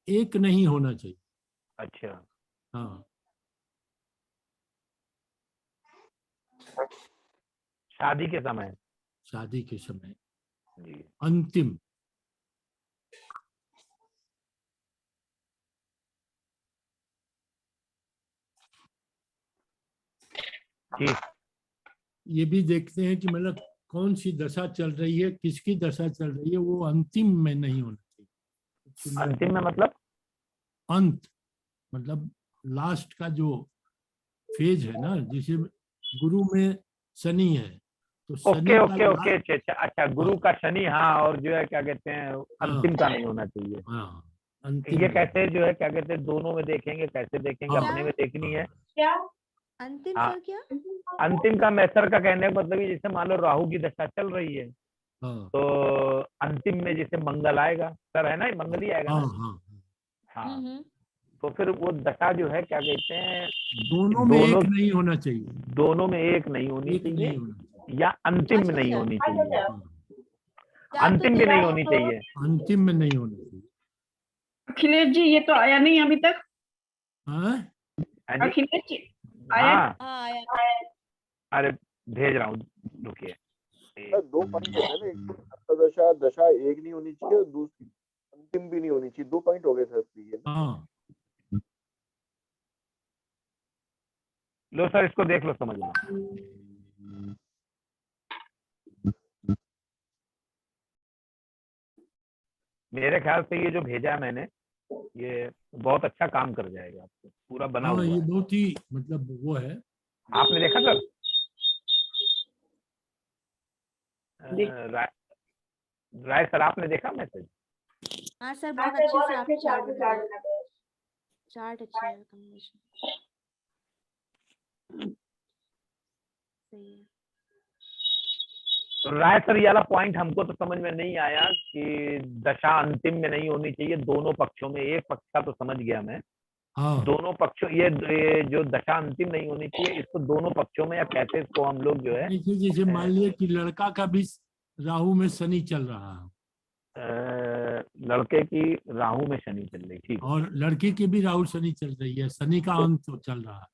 एक नहीं होना चाहिए। अच्छा हाँ, शादी के समय। शादी के समय जी अंतिम। जी ये भी देखते हैं कि मतलब कौन सी दशा चल रही है, किसकी दशा चल रही है, वो अंतिम में नहीं होना चाहिए। अंतिम में मतलब अंत मतलब लास्ट का जो फेज है ना, जिसे गुरु में शनि है, तो शनि ओके का ओके ओके अच्छा अच्छा, गुरु का शनि, हाँ, और जो है क्या कहते हैं अंतिम का नहीं होना चाहिए। हाँ, अंतिम ये कैसे जो है क्या कहते हैं दोनों में देखेंगे, कैसे देखेंगे, हाँ। अपने में देखनी है। अंतिम हाँ। सर क्या? अंतिम का मैसर का कहने का मतलब ये, जैसे मान लो राहु की दशा चल रही है, हाँ, तो अंतिम में जैसे मंगल आएगा, सर है ना, ये मंगल ही आएगा हाँ, ना। हाँ, हाँ तो फिर वो दशा जो है क्या कहते हैं दोनों में एक नहीं होना चाहिए। दोनों में एक नहीं होनी एक नहीं चाहिए, होना चाहिए। या अंतिम में अच्छा, नहीं अच्छा। होनी चाहिए, हाँ, अंतिम भी नहीं होनी चाहिए। अंतिम में नहीं होना चाहिए। अखिलेश जी ये तो आया नहीं अभी तक। हाँ, हाँ जी? अखिलेश जी आया हाँ हाँ आया। अरे भेज रहा हूँ, रुकिए। सर, 2 पॉइंट है ना, एक तो दशा दशा एक नहीं होनी चाहिए और दूसरी अंतिम भी नहीं होनी चाहिए। 2 पॉइंट हो गए सर प्लीज। हाँ, लो सर, इसको देख लो, समझ लो। मेरे ख्याल से ये जो भेजा है मैंने, ये बहुत अच्छा काम कर जाएगा, आपको पूरा बना हाँ, हुआ ये है। बहुत ही मतलब वो है। आपने देखा सर? देख- राय सर, आपने देखा मैसेज? हाँ सर, बहुत अच्छे से आप चार्ट बना रहे हैं। चार्ट अच्छा है, कॉम्बिनेशन सही है। तो राय सर, ये वाला पॉइंट हमको तो समझ में नहीं आया कि दशा अंतिम में नहीं होनी चाहिए दोनों पक्षों में। एक पक्ष का तो समझ गया मैं, हाँ, दोनों पक्षों, ये जो दशा अंतिम नहीं होनी चाहिए, इसको दोनों पक्षों में, या कैसे इसको हम लोग जो है जैसे जैसे मान लिया कि लड़का का भी राहु में शनि चल रहा है लड़के की राहु में शनि चल रही, ठीक है, और लड़की की भी राहु शनि चल रही है, शनि का अंत चल रहा है।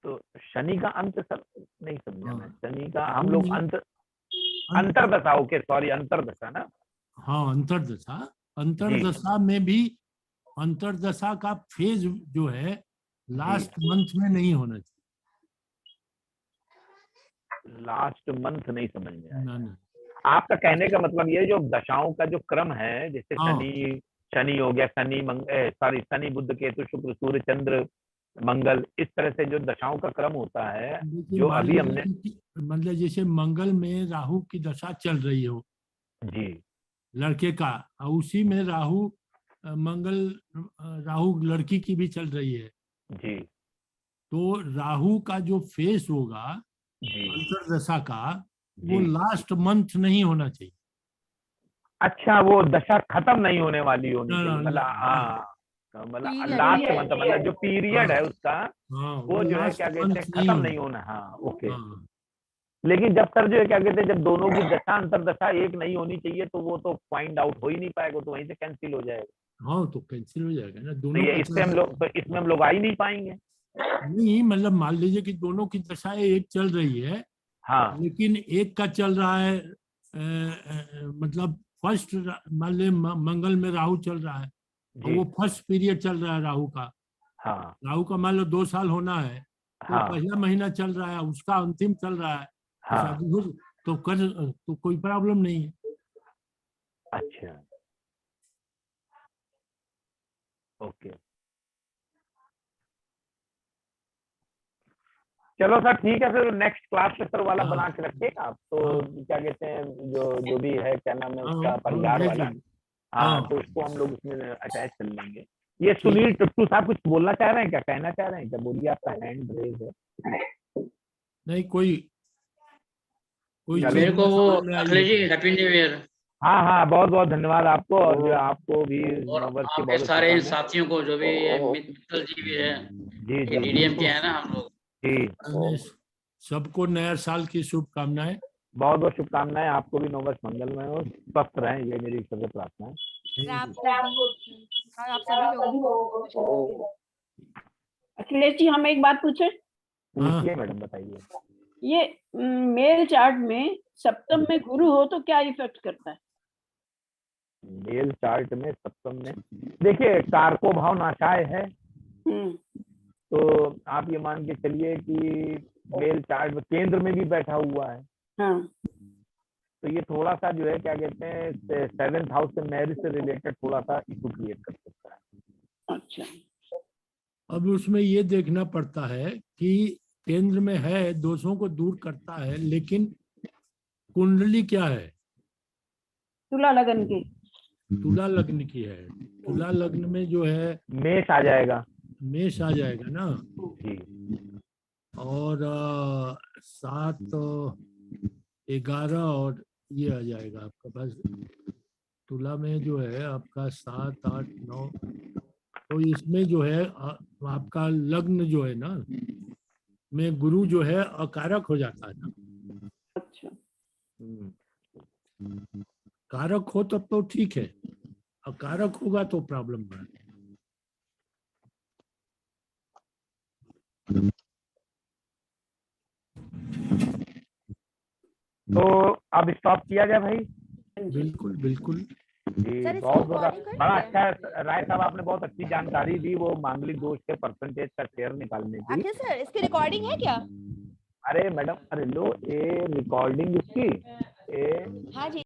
तो शनि का अंत सर नहीं समझा मैं। हाँ। शनि का हम लोग अंतरदशा, ओके सॉरी, अंतरदशा ना। हाँ, अंतरदशा। अंतरदशा में भी अंतरदशा का फेज जो है लास्ट मंथ में नहीं होना चाहिए। लास्ट मंथ नहीं समझ में आया। ना, ना। आपका कहने का मतलब ये जो दशाओं का जो क्रम है, जैसे हाँ। शनि हो गया, शनि बुध केतु शुक्र सूर्य चंद्र मंगल, इस तरह से जो दशाओं का क्रम होता है, देखिए, जो मान अभी हमने लीजिए कि मतलब जैसे मंगल में राहु की दशा चल रही हो जी लड़के का, और उसी में राहु राहु लड़की की भी चल रही है, जी तो राहु का जो फेस होगा जी अंतरदशा का, वो जी। लास्ट मंथ नहीं होना चाहिए। अच्छा, वो दशा खत्म नहीं होने वाली होनी ना, चाहिए, ना, मतलब ना। हाँ, मतलब Period. लास्ट मंथ, मतलब जो पीरियड है उसका, हाँ, वो जो है लास्ट क्या कहते मंथ हैं नहीं खत्म होना। नहीं होना। हाँ ओके। हाँ, लेकिन जब सर जो है क्या कहते हैं, जब दोनों की दशा अंतरदशा एक नहीं होनी चाहिए, तो वो तो फाइंड आउट हो ही नहीं पाएगा, तो वहीं से कैंसिल हो जाएगा। हाँ तो कैंसिल हो जाएगा ना तो दोनों ये का इससे हम लोग, तो इसमें हम लोग आ ही नहीं पाएंगे। नहीं मतलब मान लीजिए कि दोनों की दशाएं एक चल रही है, हाँ लेकिन एक का चल रहा है मतलब फर्स्ट मान ले मंगल में राहु चल रहा है, तो जी, वो फर्स्ट पीरियड चल रहा है राहु का। हाँ राहु का मान लो 2 साल होना है, तो हाँ पहला महीना चल रहा है, उसका अंतिम चल रहा है, तो हाँ। शादी हो तो कर तो कोई प्रॉब्लम नहीं है। अच्छा, ओके, चलो सर ठीक है, फिर नेक्स्ट क्लास में सर वाला हाँ। बना के रखिएगा आप। तो हाँ। क्या कहते हैं, जो भी है, क्या नाम है हाँ, उसका, हम परिवार भेज वाला। देंगे। हाँ, हाँ। तो उसको हम लोग उसमें अटैच कर लेंगे। ये सुनील टुट्टू साहब कुछ बोलना चाह रहे हैं क्या, कहना चाह रहे हैं क्या? बोलिए, आपका हैंड रेज है। नहीं कोई चलो। मेरे को वो समझ में आई अखिलेश हो जी हैप्पी न्यू ईयर। हाँ हाँ, बहुत बहुत धन्यवाद आपको, और जो आपको भी और नववर्ष की आपके बहुत सारे शुभकामनाएं। साथियों को, जो भी ये मित्तल जी भी है, जी ये जी डीडीएम के तो हैं ना हम लोग। जी, मैंने सबको नया साल की शुभकामनाएं। बहुत बहुत शुभकामनाएं, आपको भी नववर्ष मंगलमय हो, स्वस्थ रहें, ये मेरी सबसे प्रार्थना है। आपको भी और आप सभी लोगों को। अखिलेश जी, हम एक बात पूछे? हाँ। पूछिए मैडम, बताइए। ये मेल चार्ट में सप्तम में गुरु हो तो क्या इफेक्ट करता है? मेल चार्ट में सप्तम में, देखिए कारको भाव नाशाय है, तो आप ये मान के चलिए कि मेल चार्ट में केंद्र में भी बैठा हुआ है, हाँ। तो ये थोड़ा सा जो है, क्या कहते हैं, 7th हाउस से मैरिज से रिलेटेड थोड़ा सा इशू क्रिएट कर सकता है। अच्छा। अब उसमें ये देखना पड़ता है कि केंद्र में है, दोषों को दूर करता है, लेकिन कुंडली क्या है? तुला लगन की। तुला लग्न की है। तुला लग्न में जो है मेष आ जाएगा। मेष आ जाएगा ना, जी, और 7 11 और ये आ जाएगा आपका पास। तुला में जो है आपका 7 8 9, तो इसमें जो है आपका लग्न जो है ना में गुरु जो है अकारक हो जाता है ना। अच्छा। कारक हो तब तो ठीक है, अकारक होगा तो प्रॉब्लम है। तो अब स्टॉप किया जाए भाई। बिल्कुल बिल्कुल। जी, सर, इसकी बहुत बहुत recording कर बड़ा रहे हैं? अच्छा राय साहब, आपने बहुत अच्छी जानकारी दी वो मांगलिक दोष के परसेंटेज का शेयर निकालने की। अखिल सर, इसकी रिकॉर्डिंग है क्या? अरे मैडम, अरे लो, ये रिकॉर्डिंग इसकी, हाँ जी।